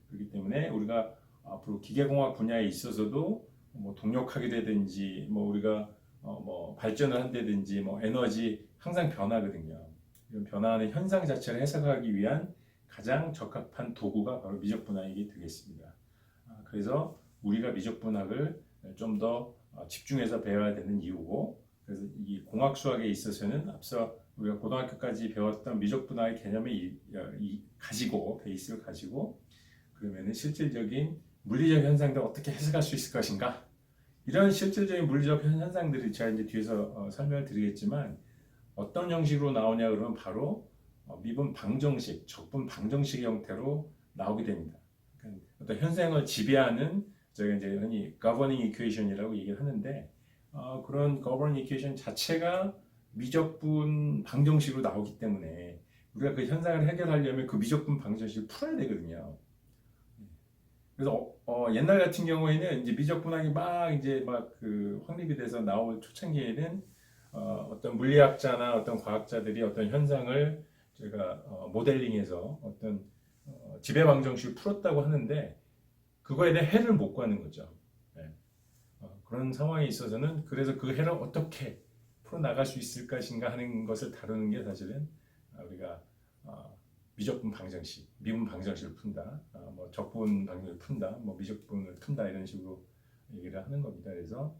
그렇기 때문에 우리가 앞으로 기계공학 분야에 있어서도 뭐 동력하게 되든지 뭐 우리가 뭐 발전을 한다든지 뭐 에너지 항상 변하거든요. 이런 변화하는 현상 자체를 해석하기 위한 가장 적합한 도구가 바로 미적분학이 되겠습니다. 그래서 우리가 미적분학을 좀 더 집중해서 배워야 되는 이유고, 그래서 이 공학 수학에 있어서는 앞서 우리가 고등학교까지 배웠던 미적분학의 개념을 가지고 베이스를 가지고 그러면은 실질적인 물리적 현상들 어떻게 해석할 수 있을 것인가? 이런 실질적인 물리적 현상들이 제가 이제 뒤에서 설명을 드리겠지만 어떤 형식으로 나오냐 그러면 바로 미분 방정식, 적분 방정식의 형태로 나오게 됩니다. 그러니까 어떤 현상을 지배하는 저희가 이제 흔히 governing equation이라고 얘기를 하는데 그런 governing equation 자체가 미적분 방정식으로 나오기 때문에 우리가 그 현상을 해결하려면 그 미적분 방정식을 풀어야 되거든요. 그래서 옛날 같은 경우에는 이제 미적분학이 막 그 확립이 돼서 나올 초창기에는 어떤 물리학자나 어떤 과학자들이 어떤 현상을 제가 모델링해서 어떤 지배 방정식을 풀었다고 하는데 그거에 대해 해를 못 구하는 거죠. 네. 그런 상황에 있어서는 그래서 그 해를 어떻게 풀어 나갈 수 있을 것인가 하는 것을 다루는 게 사실은 우리가 미적분 방정식, 미분 방정식을 푼다, 뭐 적분 방정식을 푼다, 뭐 미적분을 푼다 이런 식으로 얘기를 하는 겁니다. 그래서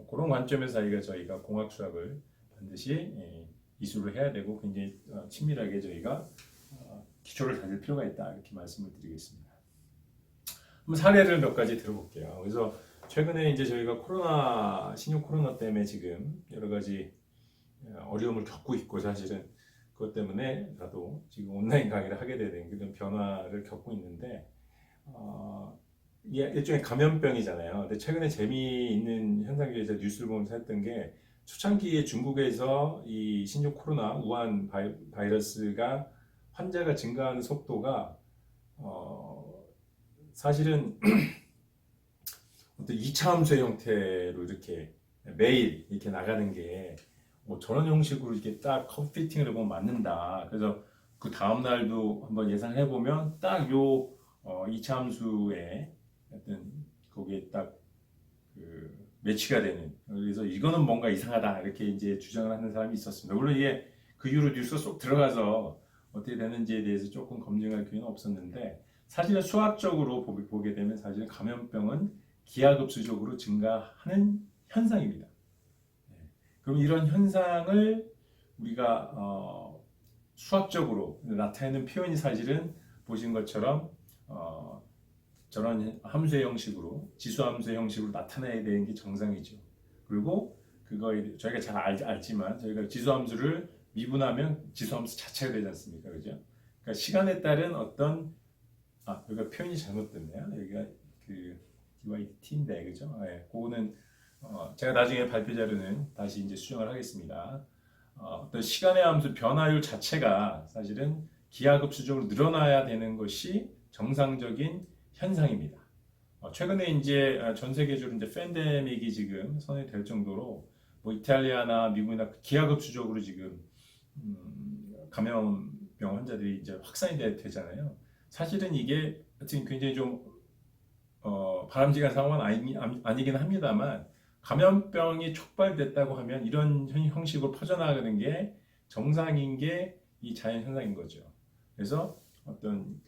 그런 관점에서 저희가 공학 수학을 반드시 이수를 해야 되고 굉장히 친밀하게 저희가 기초를 다질 필요가 있다 이렇게 말씀을 드리겠습니다. 한번 사례를 몇 가지 들어볼게요. 그래서 최근에 이제 저희가 신형 코로나 때문에 지금 여러 가지 어려움을 겪고 있고 사실은 그것 때문에 나도 지금 온라인 강의를 하게 되는 그런 변화를 겪고 있는데 이게 일종의 감염병이잖아요. 근데 최근에 재미있는 현상에서 뉴스를 보면서 했던 게 초창기에 중국에서 이 신종 코로나 우한 바이러스가 환자가 증가하는 속도가 사실은 어떤 2차 함수의 형태로 이렇게 매일 이렇게 나가는 게 뭐 저런 형식으로 이렇게 딱 커브 피팅을 해보면 맞는다. 그래서 그 다음 날도 한번 예상해 보면 딱 요 2차 함수에 어떤 거기에 딱 그 매치가 되는. 그래서 이거는 뭔가 이상하다 이렇게 이제 주장을 하는 사람이 있었습니다. 물론 이게 그 이후로 뉴스가 쏙 들어가서 어떻게 되는지에 대해서 조금 검증할 기회는 없었는데 사실은 수학적으로 보게 되면 사실은 감염병은 기하급수적으로 증가하는 현상입니다. 그럼 이런 현상을 우리가 수학적으로 나타내는 표현이 사실은 보신 것처럼 저런 함수의 형식으로 지수함수의 형식으로 나타내야 되는 게 정상이죠. 그리고 그거에 저희가 잘 알지만 저희가 지수함수를 미분하면 지수함수 자체가 되지 않습니까? 그죠? 그러니까 시간에 따른 어떤 여기가 표현이 잘못됐네요. 여기가 그 DYT인데 그죠? 네, 그거는 제가 나중에 발표 자료는 다시 이제 수정을 하겠습니다. 어떤 시간의 함수 변화율 자체가 사실은 기하급수적으로 늘어나야 되는 것이 정상적인 현상입니다. 최근에 이제 전 세계적으로 이제 팬데믹이 지금 선이 될 정도로 뭐 이탈리아나 미국이나 기하급수적으로 지금 감염병 환자들이 이제 확산이 되잖아요. 사실은 이게 지금 굉장히 좀 바람직한 상황은 아니긴 합니다만 감염병이 촉발됐다고 하면 이런 형식으로 퍼져나가는 게 정상인 게 이 자연 현상인 거죠. 그래서 어떤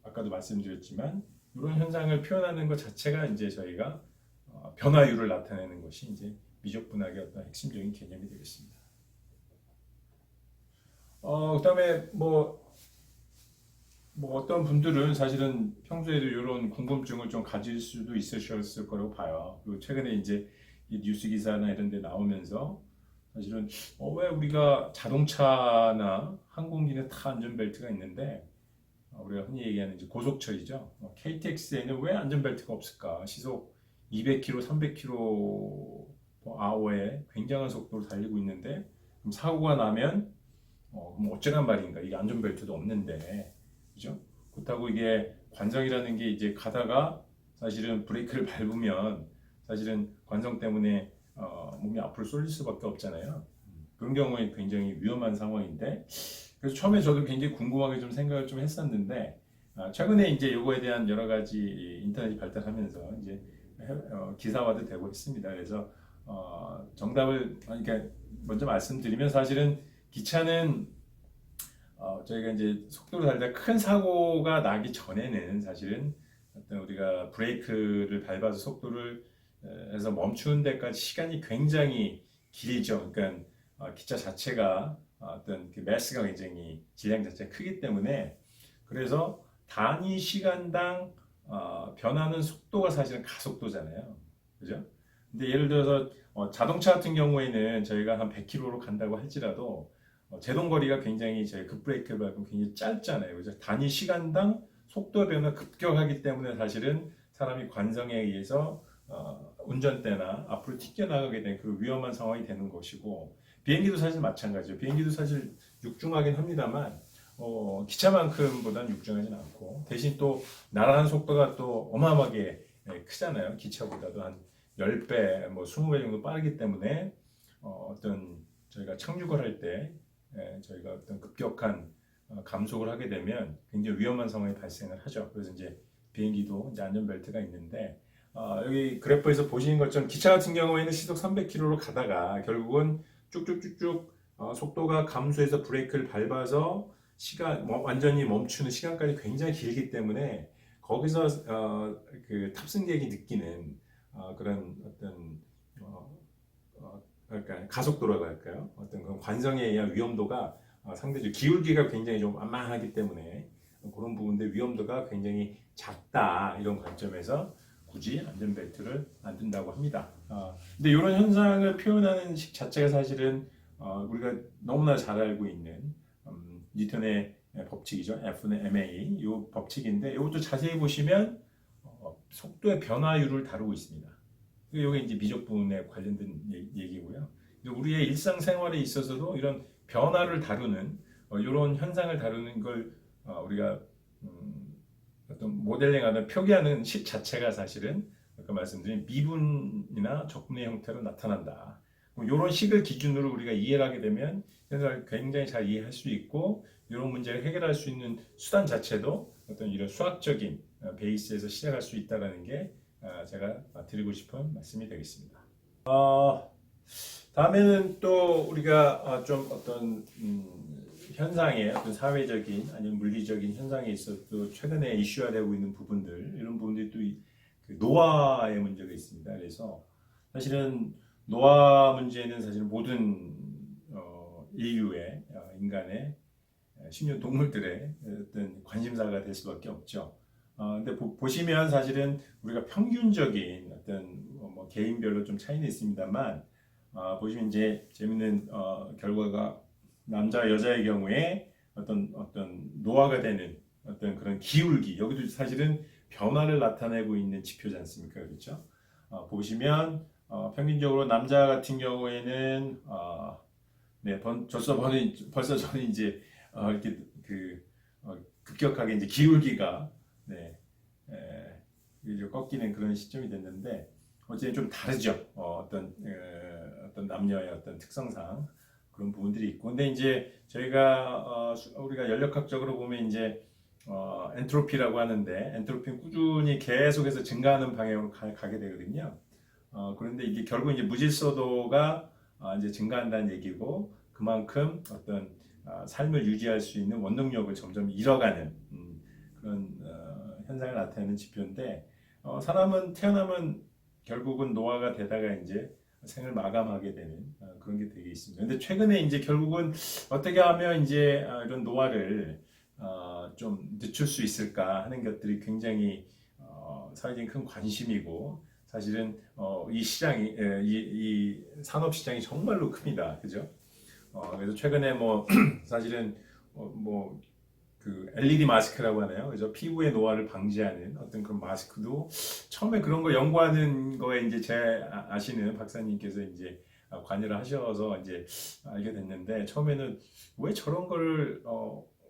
아까도 말씀드렸지만 이런 현상을 표현하는 것 자체가 이제 저희가 변화율을 나타내는 것이 이제 미적분학의 어떤 핵심적인 개념이 되겠습니다. 그다음에 뭐 어떤 분들은 사실은 평소에도 이런 궁금증을 좀 가질 수도 있으셨을 거라고 봐요. 그리고 최근에 이제 이 뉴스 기사나 이런 데 나오면서 사실은 왜 우리가 자동차나 항공기는 다 안전벨트가 있는데 우리가 흔히 얘기하는 이제 고속철이죠. KTX에는 왜 안전벨트가 없을까? 시속 200km, 300km/h에 굉장한 속도로 달리고 있는데 그럼 사고가 나면 그럼 어쩌란 말인가? 이게 안전벨트도 없는데, 그죠? 그렇다고 이게 관성이라는 게 이제 가다가 사실은 브레이크를 밟으면 사실은 관성 때문에 몸이 앞으로 쏠릴 수밖에 없잖아요. 그런 경우에 굉장히 위험한 상황인데, 그래서 처음에 저도 굉장히 궁금하게 좀 생각을 좀 했었는데, 최근에 이제 이거에 대한 여러 가지 인터넷이 발달하면서 이제 기사화도 되고 있습니다. 그래서 정답을 그러니까 먼저 말씀드리면 사실은 기차는 저희가 이제 속도를 달리다 큰 사고가 나기 전에는 사실은 어떤 우리가 브레이크를 밟아서 속도를 해서 멈추는 데까지 시간이 굉장히 길죠. 그러니까 기차 자체가 어떤 그 매스가 굉장히 질량 자체가 크기 때문에 그래서 단위 시간당 변하는 속도가 사실은 가속도잖아요. 그죠? 근데 예를 들어서 자동차 같은 경우에는 저희가 한 100km로 간다고 할지라도 제동 거리가 굉장히 저희 급브레이크를 밟으면 굉장히 짧잖아요. 그죠? 단위 시간당 속도 변화가 급격하기 때문에 사실은 사람이 관성에 의해서 운전대나 앞으로 튀겨나가게 된 그런 위험한 상황이 되는 것이고 비행기도 사실 마찬가지죠. 비행기도 사실 육중하긴 합니다만 기차만큼보다는 육중하진 않고 대신 또 날아가는 속도가 또 어마어마하게 크잖아요. 기차보다도 한 10배, 뭐 20배 정도 빠르기 때문에 어떤 저희가 착륙을 할 때 저희가 어떤 급격한 감속을 하게 되면 굉장히 위험한 상황이 발생을 하죠. 그래서 이제 비행기도 이제 안전벨트가 있는데 여기 그래프에서 보시는 것처럼 기차 같은 경우에는 시속 300km로 가다가 결국은 쭉쭉쭉쭉 속도가 감소해서 브레이크를 밟아서 완전히 멈추는 시간까지 굉장히 길기 때문에 거기서 그 탑승객이 느끼는 그런 어떤 그러니까 가속도라고 할까요? 어떤 그런 관성에 의한 위험도가 상대적으로 기울기가 굉장히 좀 만만하기 때문에 그런 부분들 위험도가 굉장히 작다 이런 관점에서 굳이 안전벨트를 안 든다고 합니다. 근데 이런 현상을 표현하는 식 자체가 사실은 우리가 너무나 잘 알고 있는 뉴턴의 법칙이죠. F는 ma 이 법칙인데 이것도 자세히 보시면 속도의 변화율을 다루고 있습니다. 이게 이제 미적 부분에 관련된 얘기고요. 우리의 일상생활에 있어서도 이런 변화를 다루는 이런 현상을 다루는 걸 우리가 어떤 모델링하는 표기하는 식 자체가 사실은 아까 말씀드린 미분이나 적분의 형태로 나타난다. 이런 식을 기준으로 우리가 이해를 하게 되면 현상을 굉장히 잘 이해할 수 있고 이런 문제를 해결할 수 있는 수단 자체도 어떤 이런 수학적인 베이스에서 시작할 수 있다는 게 제가 드리고 싶은 말씀이 되겠습니다. 다음에는 또 우리가 좀 어떤 현상의 어떤 사회적인 아니면 물리적인 현상에 있어서 또 최근에 이슈화되고 있는 부분들 이런 부분들이 또 그 노화의 문제가 있습니다. 그래서 사실은 노화 문제는 사실 모든 인류의 인간의 심지어 동물들의 어떤 관심사가 될 수밖에 없죠. 근데 보시면 사실은 우리가 평균적인 어떤 뭐 개인별로 좀 차이는 있습니다만 보시면 이제 재밌는 결과가 남자 여자의 경우에 어떤 노화가 되는 어떤 그런 기울기 여기도 사실은 변화를 나타내고 있는 지표지 않습니까? 그렇죠? 보시면 평균적으로 남자 같은 경우에는 벌써 저는 이제 이렇게 급격하게 이제 기울기가 이제 꺾이는 그런 시점이 됐는데 어쨌든 좀 다르죠. 어떤 남녀의 어떤 특성상 그런 부분들이 있고, 근데 이제 저희가 우리가 연력학적으로 보면 이제 엔트로피라고 하는데 엔트로피는 꾸준히 계속해서 증가하는 방향으로 가게 되거든요. 그런데 이게 결국 이제 무질서도가 이제 증가한다는 얘기고 그만큼 어떤 삶을 유지할 수 있는 원동력을 점점 잃어가는 그런 현상을 나타내는 지표인데 사람은 태어나면 결국은 노화가 되다가 이제 생을 마감하게 되는 그런 게 되게 있습니다. 근데 최근에 이제 결국은 어떻게 하면 이제 이런 노화를 좀 늦출 수 있을까 하는 것들이 굉장히 사회적인 큰 관심이고 사실은 이 시장이 이 산업 시장이 정말로 큽니다. 그죠? 그래서 최근에 뭐 사실은 그 LED 마스크라고 하네요. 그래서 피부의 노화를 방지하는 어떤 그런 마스크도 처음에 그런 거 연구하는 거에 이제 제 아시는 박사님께서 이제 관여를 하셔서 이제 알게 됐는데 처음에는 왜 저런 걸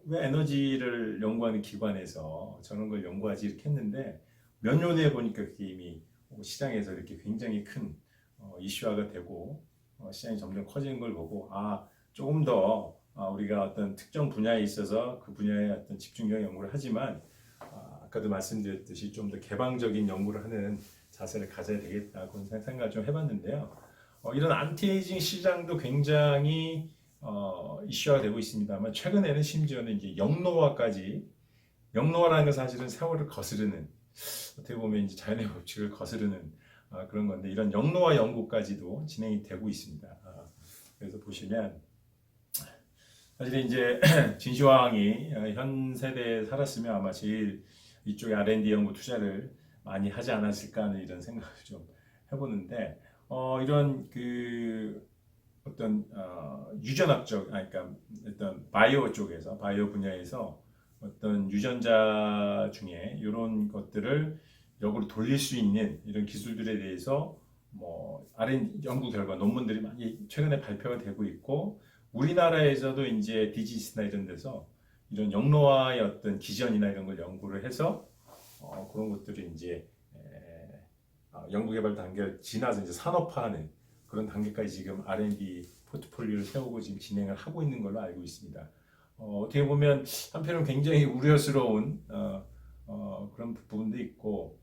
왜 에너지를 연구하는 기관에서 저런 걸 연구하지 이렇게 했는데 몇 년 후에 보니까 그게 이미 시장에서 이렇게 굉장히 큰 이슈화가 되고 시장이 점점 커지는 걸 보고 조금 더 우리가 어떤 특정 분야에 있어서 그 분야에 어떤 집중력 연구를 하지만 아까도 말씀드렸듯이 좀 더 개방적인 연구를 하는 자세를 가져야 되겠다 그런 생각을 좀 해봤는데요. 이런 안티에이징 시장도 굉장히 이슈화가 되고 있습니다만 최근에는 심지어는 이제 영노화라는 건 사실은 세월을 거스르는 어떻게 보면 이제 자연의 법칙을 거스르는 그런 건데 이런 영노화 연구까지도 진행이 되고 있습니다. 그래서 보시면 사실 이제 진시황이 현 세대에 살았으면 아마 제일 이쪽에 R&D 연구 투자를 많이 하지 않았을까 하는 이런 생각을 좀 해보는데 이런 그 어떤 유전학적 그러니까 어떤 바이오 쪽에서 바이오 분야에서 어떤 유전자 중에 이런 것들을 역으로 돌릴 수 있는 이런 기술들에 대해서 뭐 R&D 연구 결과 논문들이 많이 최근에 발표가 되고 있고 우리나라에서도 이제 디지스나 이런 데서 이런 영노화의 어떤 기전이나 이런 걸 연구를 해서 그런 것들이 이제 연구개발 단계를 지나서 이제 산업화하는 그런 단계까지 지금 R&D 포트폴리오를 세우고 지금 진행을 하고 있는 걸로 알고 있습니다. 어떻게 보면 한편으로는 굉장히 우려스러운 그런 부분도 있고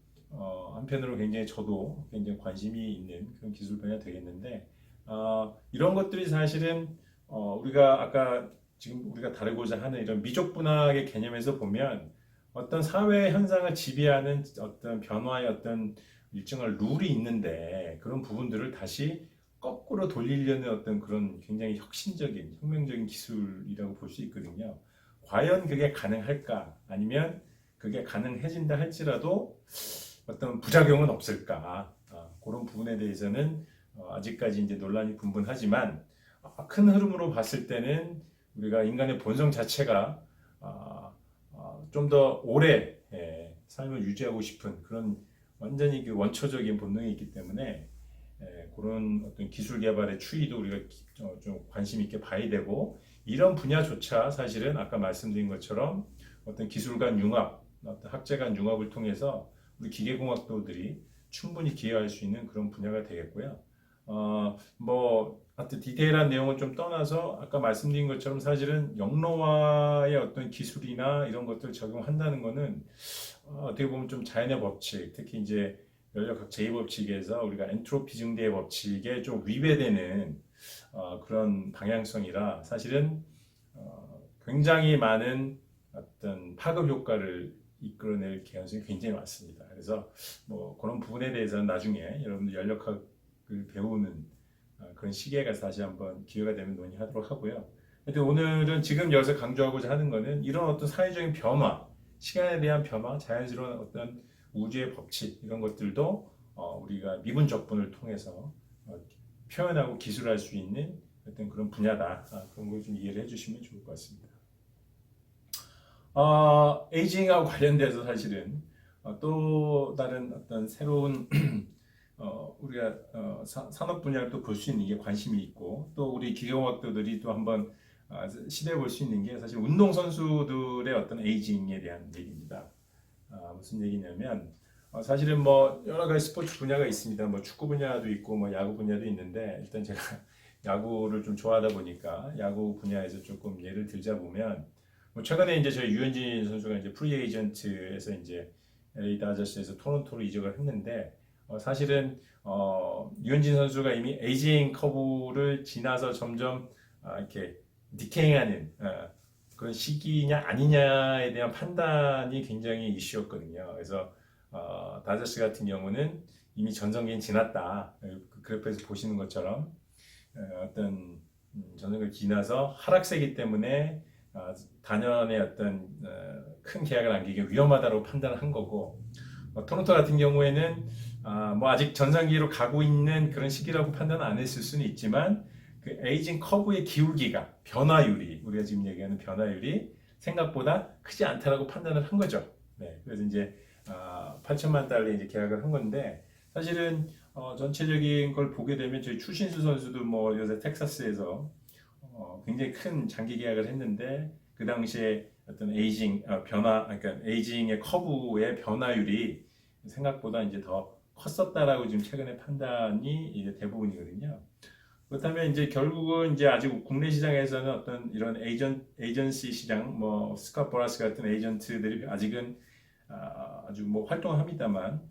한편으로 굉장히 저도 굉장히 관심이 있는 그런 기술 분야 되겠는데 이런 것들이 사실은 우리가 아까 지금 우리가 다루고자 하는 이런 미족분학의 개념에서 보면 어떤 사회 현상을 지배하는 어떤 변화의 어떤 일정한 룰이 있는데 그런 부분들을 다시 거꾸로 돌리려는 어떤 그런 굉장히 혁신적인 혁명적인 기술이라고 볼 수 있거든요. 과연 그게 가능할까? 아니면 그게 가능해진다 할지라도 어떤 부작용은 없을까? 그런 부분에 대해서는 아직까지 이제 논란이 분분하지만 큰 흐름으로 봤을 때는 우리가 인간의 본성 자체가 좀 더 오래 삶을 유지하고 싶은 그런 완전히 그 원초적인 본능이 있기 때문에 그런 어떤 기술 개발의 추이도 우리가 좀 관심 있게 봐야 되고 이런 분야조차 사실은 아까 말씀드린 것처럼 어떤 기술 간 융합, 어떤 학제 간 융합을 통해서 우리 기계공학도들이 충분히 기여할 수 있는 그런 분야가 되겠고요. 뭐 하여튼 디테일한 내용은 좀 떠나서 아까 말씀드린 것처럼 사실은 영노화의 어떤 기술이나 이런 것들을 적용한다는 거는 어떻게 보면 좀 자연의 법칙, 특히 이제 연력학 제2법칙에서 우리가 엔트로피 증대의 법칙에 좀 위배되는 그런 방향성이라 사실은 굉장히 많은 어떤 파급 효과를 이끌어낼 개연성이 굉장히 많습니다. 그래서 뭐 그런 부분에 대해서는 나중에 여러분들 연력학을 배우는 그런 시기가 다시 한번 기회가 되면 논의하도록 하고요. 근데 오늘은 지금 여기서 강조하고자 하는 것은 이런 어떤 사회적인 변화, 시간에 대한 변화, 자연스러운 어떤 우주의 법칙 이런 것들도 우리가 미분 적분을 통해서 표현하고 기술할 수 있는 어떤 그런 분야다. 그런 걸 좀 이해를 해주시면 좋을 것 같습니다. 에이징하고 관련돼서 사실은 또 다른 어떤 새로운 우리가 산업 분야를 또 볼 수 있는 게 관심이 있고 또 우리 기계공학도들이 또 한번 시도해 볼 수 있는 게 사실 운동선수들의 어떤 에이징에 대한 얘기입니다. 무슨 얘기냐면 사실은 뭐 여러 가지 스포츠 분야가 있습니다. 뭐 축구 분야도 있고 뭐 야구 분야도 있는데 일단 제가 야구를 좀 좋아하다 보니까 야구 분야에서 조금 예를 들자 보면 뭐 최근에 이제 저희 유현진 선수가 이제 프리 에이전트에서 이제 LA 다저스에서 토론토로 이적을 했는데 사실은 유현진 선수가 이미 에이징 커브를 지나서 점점 이렇게 디케잉하는 그런 시기냐 아니냐에 대한 판단이 굉장히 이슈였거든요. 그래서 다저스 같은 경우는 이미 전성기는 지났다. 그 그래프에서 보시는 것처럼 어떤 전성기를 지나서 하락세기 때문에 단연의 어떤 큰 계약을 안기기 위험하다고 판단을 한 거고 토론토 같은 경우에는 뭐 아직 전성기로 가고 있는 그런 시기라고 판단은 안 했을 수는 있지만 그 에이징 커브의 기울기가 변화율이 우리가 지금 얘기하는 변화율이 생각보다 크지 않다라고 판단을 한 거죠. 네, 그래서 이제 8천만 달러 이제 계약을 한 건데 사실은 전체적인 걸 보게 되면 저희 추신수 선수도 뭐 요새 텍사스에서 굉장히 큰 장기 계약을 했는데 그 당시에 어떤 에이징 변화, 그러니까 에이징의 커브의 변화율이 생각보다 이제 더 컸었다라고 지금 최근에 판단이 이제 대부분이거든요. 그렇다면 이제 결국은 이제 아직 국내 시장에서는 어떤 이런 에이전시 시장, 뭐 스캇 보라스 같은 에이전트들이 아직은 아주 뭐 활동을 합니다만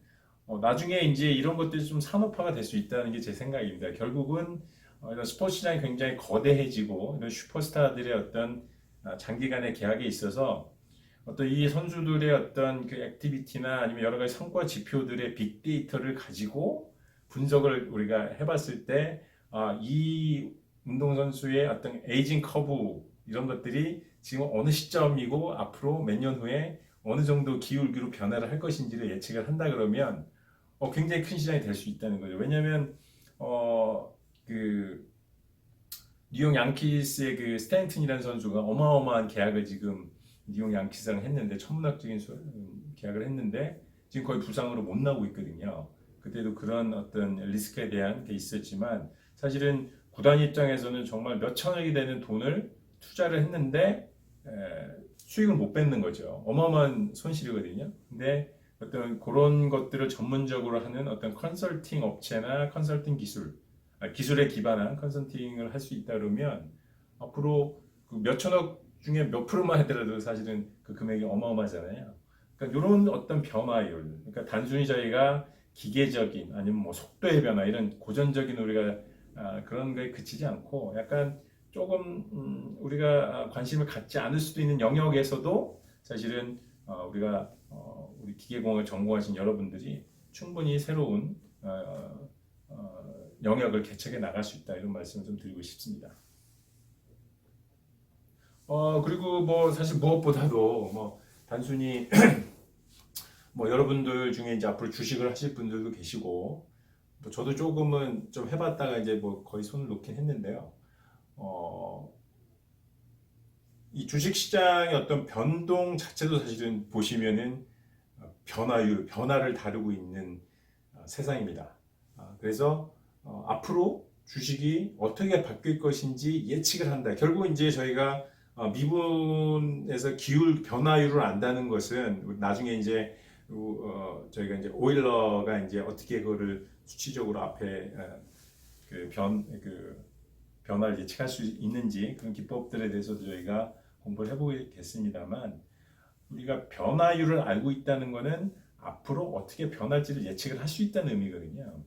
나중에 이제 이런 것들이 좀 산업화가 될 수 있다는 게 제 생각입니다. 결국은 이런 스포츠 시장이 굉장히 거대해지고 이런 슈퍼스타들의 어떤 장기간의 계약에 있어서 어떤 이 선수들의 어떤 그 액티비티나 아니면 여러 가지 성과 지표들의 빅데이터를 가지고 분석을 우리가 해봤을 때 이 운동선수의 어떤 에이징 커브 이런 것들이 지금 어느 시점이고 앞으로 몇 년 후에 어느 정도 기울기로 변화를 할 것인지를 예측을 한다 그러면 굉장히 큰 시장이 될 수 있다는 거죠. 왜냐하면 그 뉴욕 양키스의 그 스탠튼이라는 선수가 어마어마한 계약을 지금 뉴욕 양키스랑 했는데 천문학적인 계약을 했는데 지금 거의 부상으로 못 나오고 있거든요. 그때도 그런 어떤 리스크에 대한 게 있었지만 사실은 구단 입장에서는 정말 몇 천억이 되는 돈을 투자를 했는데 수익을 못 뺏는 거죠. 어마어마한 손실이거든요. 근데 어떤 그런 것들을 전문적으로 하는 어떤 컨설팅 업체나 컨설팅 기술에 기반한 컨설팅을 할 수 있다 그러면 앞으로 그 몇 천억 중에 몇 프로만 하더라도 사실은 그 금액이 어마어마하잖아요. 그러니까 이런 어떤 변화율, 그러니까 단순히 저희가 기계적인 아니면 뭐 속도의 변화 이런 고전적인 우리가 그런 거에 그치지 않고 약간 조금 우리가 관심을 갖지 않을 수도 있는 영역에서도 사실은 우리가 우리 기계공학을 전공하신 여러분들이 충분히 새로운 영역을 개척해 나갈 수 있다 이런 말씀을 좀 드리고 싶습니다. 그리고 뭐 사실 무엇보다도 뭐 단순히 뭐 여러분들 중에 이제 앞으로 주식을 하실 분들도 계시고 뭐 저도 조금은 좀 해봤다가 이제 뭐 거의 손을 놓긴 했는데요. 이 주식 시장의 어떤 변동 자체도 사실은 보시면은 변화를 다루고 있는 세상입니다. 그래서 앞으로 주식이 어떻게 바뀔 것인지 예측을 한다. 결국 이제 저희가 미분에서 기울 변화율을 안다는 것은 나중에 이제 저희가 이제 오일러가 이제 어떻게 그거를 수치적으로 앞에 그 변화를 예측할 수 있는지 그런 기법들에 대해서도 저희가 공부를 해보겠습니다만 우리가 변화율을 알고 있다는 것은 앞으로 어떻게 변할지를 예측을 할 수 있다는 의미거든요.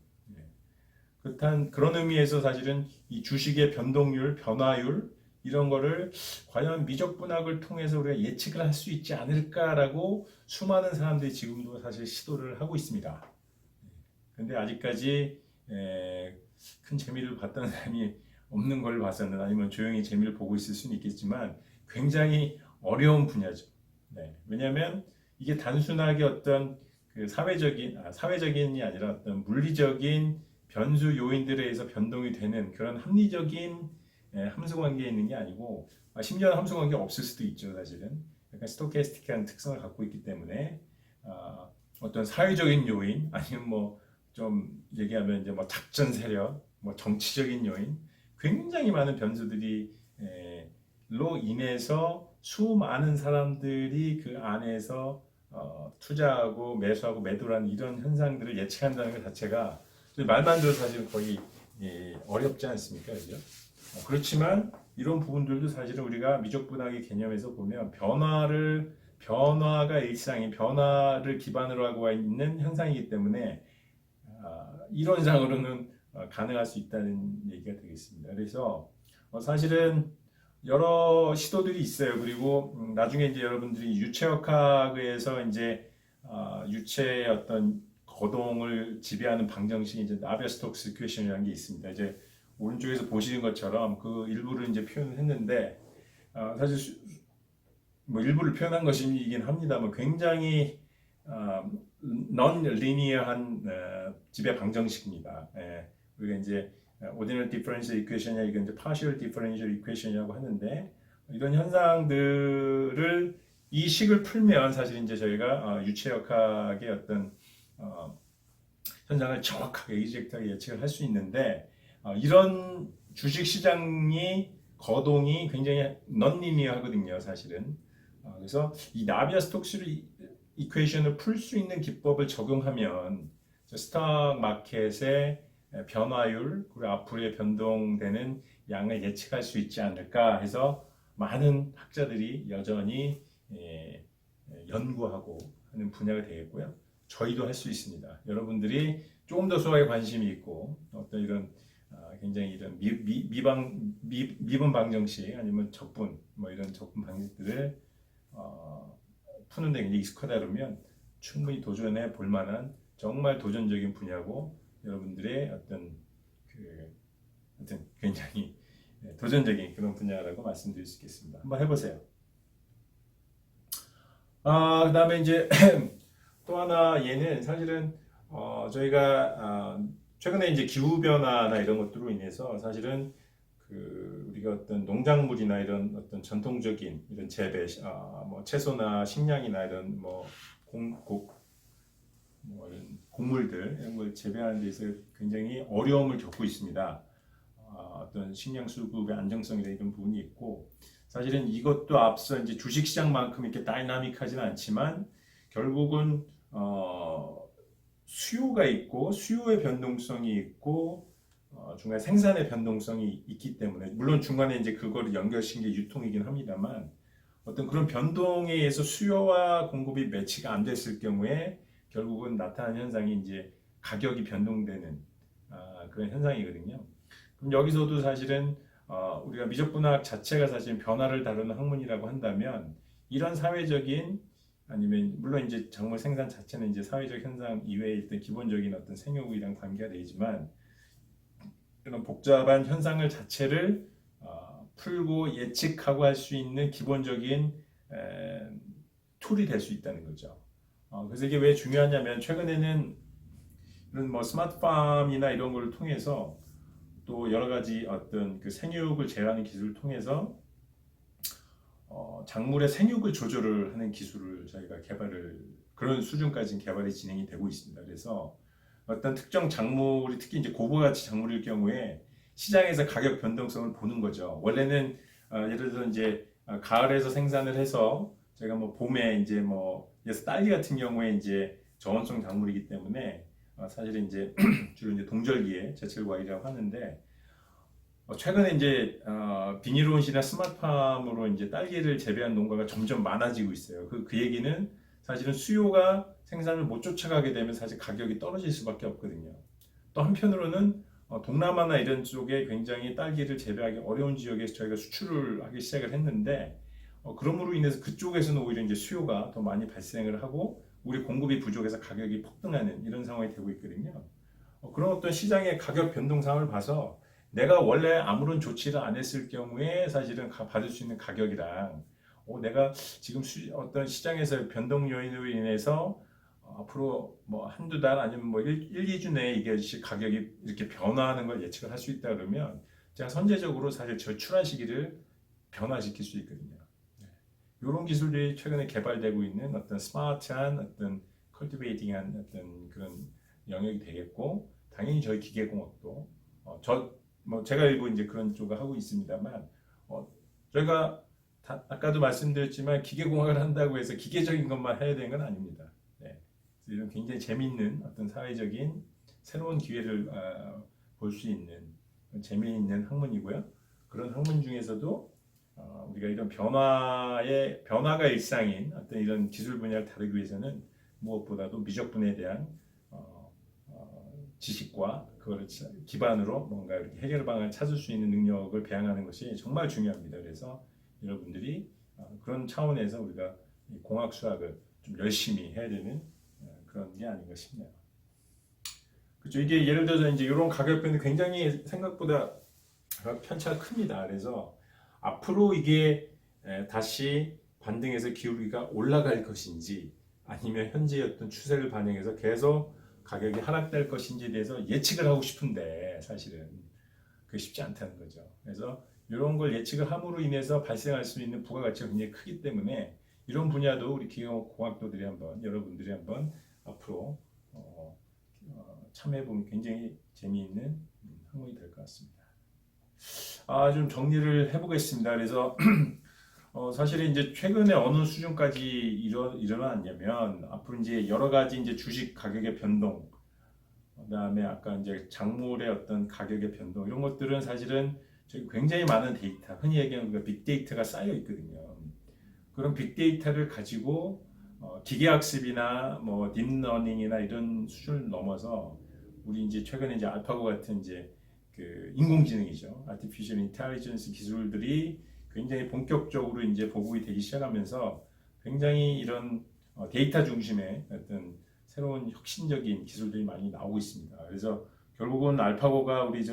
그런 의미에서 사실은 이 주식의 변동률, 변화율 이런 거를 과연 미적분학을 통해서 우리가 예측을 할 수 있지 않을까라고 수많은 사람들이 지금도 사실 시도를 하고 있습니다. 근데 아직까지 큰 재미를 봤던 사람이 없는 걸 봐서는 아니면 조용히 재미를 보고 있을 수는 있겠지만 굉장히 어려운 분야죠. 왜냐하면 이게 단순하게 어떤 그 사회적인이 아니라 어떤 물리적인 변수 요인들에 의해서 변동이 되는 그런 합리적인 함수 관계에 있는 게 아니고 심지어는 함수 관계 없을 수도 있죠. 사실은 약간 스토캐스틱한 특성을 갖고 있기 때문에 어떤 사회적인 요인 아니면 뭐 좀 얘기하면 이제 뭐 작전 세력, 뭐 정치적인 요인 굉장히 많은 변수들이 로 인해서 수많은 사람들이 그 안에서 투자하고 매수하고 매도를 하는 이런 현상들을 예측한다는 것 자체가 말만 들어도 사실 거의 어렵지 않습니까? 그죠? 그렇지만 이런 부분들도 사실은 우리가 미적분학의 개념에서 보면 변화가 일상인 변화를 기반으로 하고 있는 현상이기 때문에 이론상으로는 가능할 수 있다는 얘기가 되겠습니다. 그래서 사실은 여러 시도들이 있어요. 그리고 나중에 이제 여러분들이 유체역학에서 이제 유체의 어떤 거동을 지배하는 방정식이 이제 나비어-스톡스 이퀘이션이라는 게 있습니다. 이제 오른쪽에서 보시는 것처럼 그 일부를 이제 표현을 했는데 사실 뭐 일부를 표현한 것이긴 합니다만 굉장히 non-linear한 지배 방정식입니다. 우리가 이제 ordinary differential equation이나 이건 이제 partial differential equation이라고 하는데 이런 현상들을 이 식을 풀면 사실 이제 저희가 유체역학의 어떤 현상을 정확하게 이젝트하게 예측을 할 수 있는데 이런 주식 시장이 거동이 굉장히 넌리니어하거든요, 사실은. 그래서 이 나비아-스톡스 이퀘이션을 풀 수 있는 기법을 적용하면 스탁 마켓의 변화율 그리고 앞으로의 변동되는 양을 예측할 수 있지 않을까 해서 많은 학자들이 여전히 연구하고 하는 분야가 되겠고요. 저희도 할 수 있습니다. 여러분들이 조금 더 수학에 관심이 있고 어떤 이런 굉장히 이런 미분 방정식 아니면 적분 뭐 이런 적분 방식들을 푸는 데 굉장히 익숙하다 그러면 충분히 도전해 볼 만한 정말 도전적인 분야고 여러분들의 어떤 굉장히 도전적인 그런 분야라고 말씀드릴 수 있겠습니다. 한번 해보세요. 그 다음에 이제 또 하나 얘는 사실은 저희가 최근에 이제 기후 변화나 이런 것들로 인해서 사실은 우리가 어떤 농작물이나 이런 어떤 전통적인 이런 재배, 뭐 채소나 식량이나 이런 뭐 이런 곡물들 이런 걸 재배하는 데 있어서 굉장히 어려움을 겪고 있습니다. 어떤 식량 수급의 안정성이나 이런 부분이 있고 사실은 이것도 앞서 이제 주식 시장만큼 이렇게 다이나믹하지는 않지만 결국은 수요가 있고 수요의 변동성이 있고 중간에 생산의 변동성이 있기 때문에 물론 중간에 이제 그거를 연결시킨 게 유통이긴 합니다만 어떤 그런 변동에 의해서 수요와 공급이 매치가 안 됐을 경우에 결국은 나타나는 현상이 이제 가격이 변동되는 그런 현상이거든요. 그럼 여기서도 사실은 우리가 미적분학 자체가 사실 변화를 다루는 학문이라고 한다면 이런 사회적인 아니면 물론 이제 작물 생산 자체는 이제 사회적 현상 이외의 어떤 기본적인 어떤 생육이랑 관계가 되지만 이런 복잡한 현상을 자체를 풀고 예측하고 할 수 있는 기본적인 툴이 될 수 있다는 거죠. 그래서 이게 왜 중요하냐면 최근에는 이런 뭐 스마트팜이나 이런 걸 통해서 또 여러 가지 어떤 그 생육을 제어하는 기술을 통해서 작물의 생육을 조절을 하는 기술을 저희가 그런 수준까지 개발이 진행이 되고 있습니다. 그래서 어떤 특정 작물이 특히 이제 고부가치 작물일 경우에 시장에서 가격 변동성을 보는 거죠. 원래는 예를 들어 이제 가을에서 생산을 해서 저희가 뭐 봄에 이제 뭐 예를 딸기 같은 경우에 이제 저온성 작물이기 때문에 사실은 이제 주로 이제 동절기에 제철 과일이라고 하는데 최근에 이제 비닐온실이나 스마트팜으로 이제 딸기를 재배한 농가가 점점 많아지고 있어요. 그 얘기는 사실은 수요가 생산을 못 쫓아가게 되면 사실 가격이 떨어질 수밖에 없거든요. 또 한편으로는 동남아나 이런 쪽에 굉장히 딸기를 재배하기 어려운 지역에서 저희가 수출을 하기 시작을 했는데 그러므로 인해서 그쪽에서는 오히려 이제 수요가 더 많이 발생을 하고 우리 공급이 부족해서 가격이 폭등하는 이런 상황이 되고 있거든요. 그런 어떤 시장의 가격 변동상을 봐서 내가 원래 아무런 조치를 안 했을 경우에 사실은 받을 수 있는 가격이랑 내가 지금 어떤 시장에서 변동 요인으로 인해서 앞으로 뭐 한두 달 아니면 뭐 2주 내에 이게 가격이 이렇게 변화하는 걸 예측을 할 수 있다 그러면 제가 선제적으로 사실 저출하 시기를 변화시킬 수 있거든요. 이런 기술들이 최근에 개발되고 있는 어떤 스마트한 어떤 컬티베이팅한 어떤 그런 영역이 되겠고 당연히 저희 기계공학도 제가 일부 이제 그런 쪽을 하고 있습니다만 저희가 아까도 말씀드렸지만 기계공학을 한다고 해서 기계적인 것만 해야 되는 건 아닙니다. 이런 굉장히 재미있는 어떤 사회적인 새로운 기회를 볼 수 있는 재미있는 학문이고요. 그런 학문 중에서도 우리가 이런 변화가 일상인 어떤 이런 기술 분야를 다루기 위해서는 무엇보다도 미적분에 대한 지식과 그걸 기반으로 뭔가 이렇게 해결 방안을 찾을 수 있는 능력을 배양하는 것이 정말 중요합니다. 그래서 여러분들이 그런 차원에서 우리가 공학 수학을 좀 열심히 해야 되는 그런 게 아닌가 싶네요. 그렇죠. 이게 예를 들어서 이제 이런 가격표는 굉장히 생각보다 편차가 큽니다. 그래서 앞으로 이게 다시 반등해서 기울기가 올라갈 것인지 아니면 현재의 어떤 추세를 반영해서 계속 가격이 하락될 것인지에 대해서 예측을 하고 싶은데 사실은 그게 쉽지 않다는 거죠. 그래서 이런 걸 예측을 함으로 인해서 발생할 수 있는 부가가치가 굉장히 크기 때문에 이런 분야도 우리 기계공학도들이 여러분들이 한번 앞으로 참여해보면 굉장히 재미있는 항목이 될 것 같습니다. 좀 정리를 해보겠습니다. 그래서 사실은 이제 최근에 어느 수준까지 일어났냐면 앞으로 이제 여러 가지 이제 주식 가격의 변동, 그다음에 아까 이제 작물의 어떤 가격의 변동 이런 것들은 사실은 굉장히 많은 데이터, 흔히 얘기하는 우리가 빅데이터가 쌓여 있거든요. 그런 빅데이터를 가지고 기계학습이나 뭐 딥러닝이나 이런 수준을 넘어서 우리 이제 최근에 이제 알파고 같은 이제 그 인공지능이죠, artificial intelligence 기술들이 굉장히 본격적으로 이제 보급이 되기 시작하면서 굉장히 이런 데이터 중심의 어떤 새로운 혁신적인 기술들이 많이 나오고 있습니다. 그래서 결국은 알파고가 우리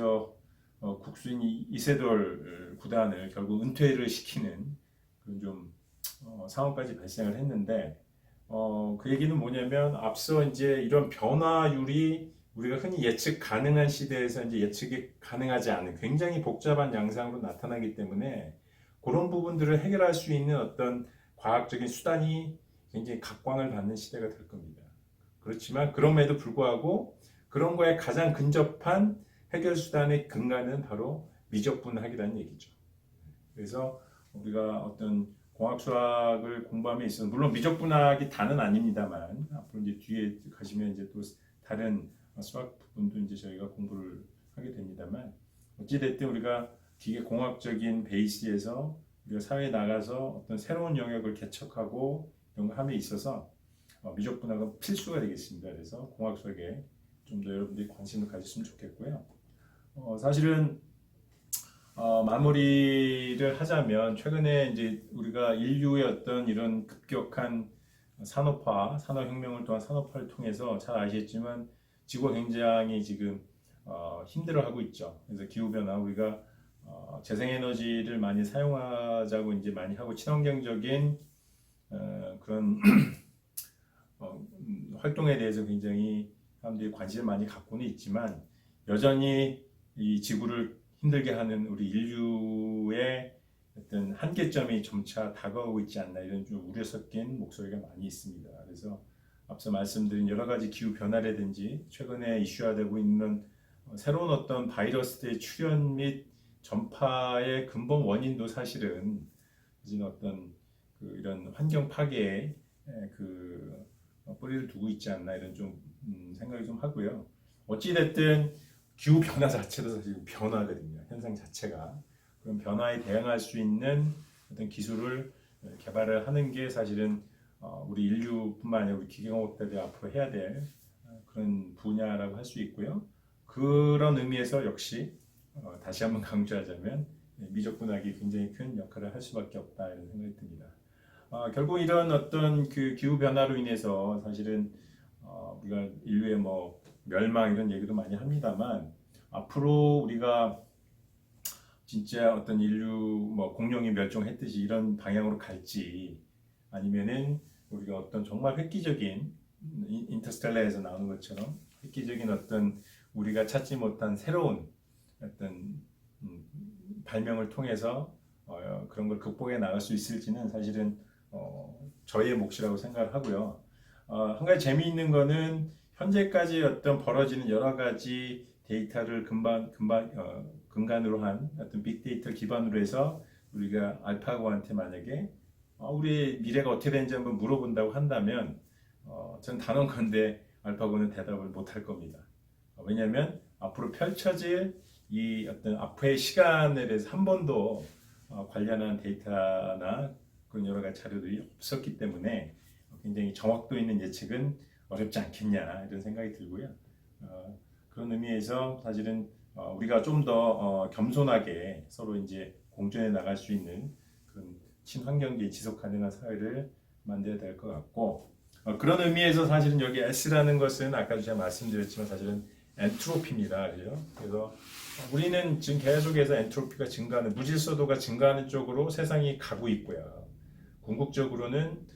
국수인 이세돌 구단을 결국 은퇴를 시키는 그런 좀 상황까지 발생을 했는데, 그 얘기는 뭐냐면 앞서 이제 이런 변화율이 우리가 흔히 예측 가능한 시대에서 이제 예측이 가능하지 않은 굉장히 복잡한 양상으로 나타나기 때문에 그런 부분들을 해결할 수 있는 어떤 과학적인 수단이 굉장히 각광을 받는 시대가 될 겁니다. 그렇지만 그럼에도 불구하고 그런 거에 가장 근접한 해결 수단의 근간은 바로 미적분학이라는 얘기죠. 그래서 우리가 어떤 공학수학을 공부함에 있어서 물론 미적분학이 다는 아닙니다만 앞으로 이제 뒤에 가시면 이제 또 다른 수학 부분도 이제 저희가 공부를 하게 됩니다만 어찌됐든 우리가 기계 공학적인 베이스에서 우리가 사회에 나가서 어떤 새로운 영역을 개척하고 이런 거 함에 있어서 미적분학은 필수가 되겠습니다. 그래서 공학수학에 좀 더 여러분들이 관심을 가졌으면 좋겠고요. 사실은 마무리를 하자면 최근에 이제 우리가 인류의 어떤 이런 급격한 산업화, 산업혁명을 통한 산업화를 통해서 잘 아시겠지만 지구가 굉장히 지금 힘들어하고 있죠. 그래서 기후변화, 우리가 재생에너지를 많이 사용하자고 이제 많이 하고 친환경적인 그런 활동에 대해서 굉장히 사람들이 관심을 많이 갖고는 있지만 여전히 이 지구를 힘들게 하는 우리 인류의 어떤 한계점이 점차 다가오고 있지 않나 이런 좀 우려 섞인 목소리가 많이 있습니다. 그래서 앞서 말씀드린 여러 가지 기후 변화라든지 최근에 이슈화되고 있는 새로운 어떤 바이러스의 출현 및 전파의 근본 원인도 사실은 어떤 이런 환경 파괴에 뿌리를 두고 있지 않나 이런 좀 생각이 좀 하고요. 어찌 됐든 기후 변화 자체도 사실 변화거든요. 현상 자체가. 그런 변화에 대응할 수 있는 어떤 기술을 개발을 하는 게 사실은 우리 인류뿐만 아니라 우리 기계공학들이 앞으로 해야 될 그런 분야라고 할 수 있고요. 그런 의미에서 역시 다시 한번 강조하자면 미적분학이 굉장히 큰 역할을 할 수밖에 없다 이런 생각이 듭니다. 결국 이런 어떤 그 기후 변화로 인해서 사실은 우리가 인류의 뭐 멸망 이런 얘기도 많이 합니다만 앞으로 우리가 진짜 어떤 인류 뭐 공룡이 멸종했듯이 이런 방향으로 갈지 아니면은 우리가 어떤 정말 획기적인 인터스텔라에서 나오는 것처럼 획기적인 어떤 우리가 찾지 못한 새로운 어떤 발명을 통해서 그런 걸 극복해 나갈 수 있을지는 사실은 저의 몫이라고 생각을 하고요. 한 가지 재미있는 거는 현재까지 어떤 벌어지는 여러 가지 데이터를 근간으로 한 어떤 빅데이터 기반으로 해서 우리가 알파고한테 만약에 우리의 미래가 어떻게 되는지 한번 물어본다고 한다면 전 단언컨대 알파고는 대답을 못할 겁니다. 왜냐하면 앞으로 펼쳐질 이 어떤 앞의 시간에 대해서 한 번도 관련한 데이터나 그런 여러 가지 자료들이 없었기 때문에 굉장히 정확도 있는 예측은 어렵지 않겠냐 이런 생각이 들고요. 그런 의미에서 사실은 우리가 좀 더 겸손하게 서로 이제 공존해 나갈 수 있는 그런 친환경계 지속 가능한 사회를 만들어야 될 것 같고 그런 의미에서 사실은 여기 S라는 것은 아까도 제가 말씀드렸지만 사실은 엔트로피입니다. 그래서 우리는 지금 계속해서 엔트로피가 증가하는 무질서도가 증가하는 쪽으로 세상이 가고 있고요. 궁극적으로는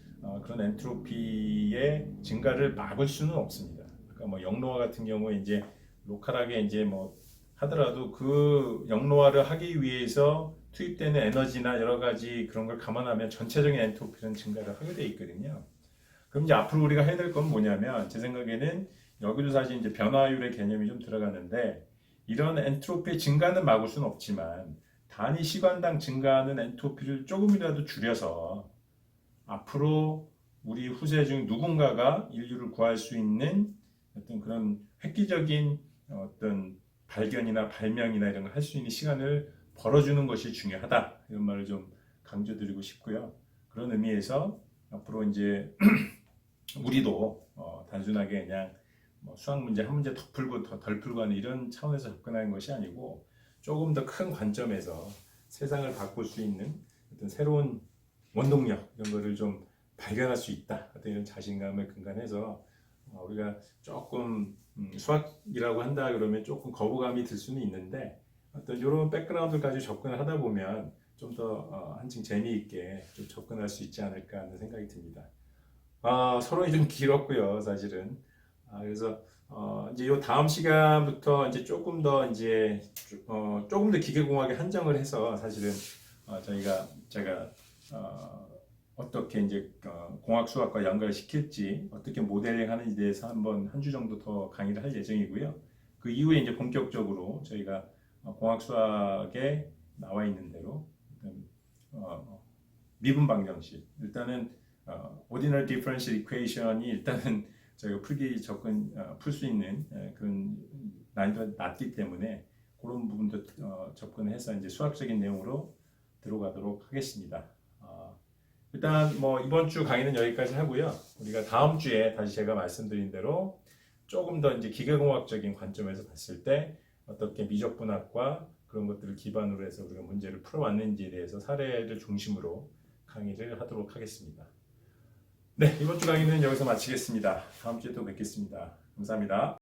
그런 엔트로피의 증가를 막을 수는 없습니다. 그러니까 뭐 영로화 같은 경우에 이제 로컬하게 이제 뭐 하더라도 그 영로화를 하기 위해서 투입되는 에너지나 여러 가지 그런 걸 감안하면 전체적인 엔트로피는 증가를 하게 돼 있거든요. 그럼 이제 앞으로 우리가 해야 될 건 뭐냐면 제 생각에는 여기도 사실 이제 변화율의 개념이 좀 들어가는데 이런 엔트로피의 증가는 막을 수는 없지만 단위 시간당 증가하는 엔트로피를 조금이라도 줄여서 앞으로 우리 후세 중 누군가가 인류를 구할 수 있는 어떤 그런 획기적인 어떤 발견이나 발명이나 이런 걸 할 수 있는 시간을 벌어주는 것이 중요하다. 이런 말을 좀 강조드리고 싶고요. 그런 의미에서 앞으로 이제 우리도 단순하게 그냥 뭐 수학 문제 한 문제 더 풀고 덜 풀고 하는 이런 차원에서 접근하는 것이 아니고 조금 더 큰 관점에서 세상을 바꿀 수 있는 어떤 새로운 원동력 이런 거를 좀 발견할 수 있다. 어떤 이런 자신감을 근간해서 우리가 조금 수학이라고 한다 그러면 조금 거부감이 들 수는 있는데 어떤 이런 백그라운드를 가지고 접근을 하다 보면 좀 더 한층 재미있게 좀 접근할 수 있지 않을까 하는 생각이 듭니다. 서론이 좀 길었고요, 사실은. 그래서 이제 요 다음 시간부터 이제 조금 더 기계공학에 한정을 해서 사실은 제가 어떻게 이제 공학 수학과 연결시킬지 어떻게 모델링 하는지에 대해서 한 주 정도 더 강의를 할 예정이고요. 그 이후에 이제 본격적으로 저희가 공학 수학에 나와 있는 대로 미분 방정식 일단은 ordinary differential equation이 일단은 저희가 풀 수 있는 그런 난이도가 낮기 때문에 그런 부분도 접근해서 이제 수학적인 내용으로 들어가도록 하겠습니다. 일단 뭐 이번 주 강의는 여기까지 하고요. 우리가 다음 주에 다시 제가 말씀드린 대로 조금 더 이제 기계공학적인 관점에서 봤을 때 어떻게 미적분학과 그런 것들을 기반으로 해서 우리가 문제를 풀어왔는지에 대해서 사례를 중심으로 강의를 하도록 하겠습니다. 네, 이번 주 강의는 여기서 마치겠습니다. 다음 주에 또 뵙겠습니다. 감사합니다.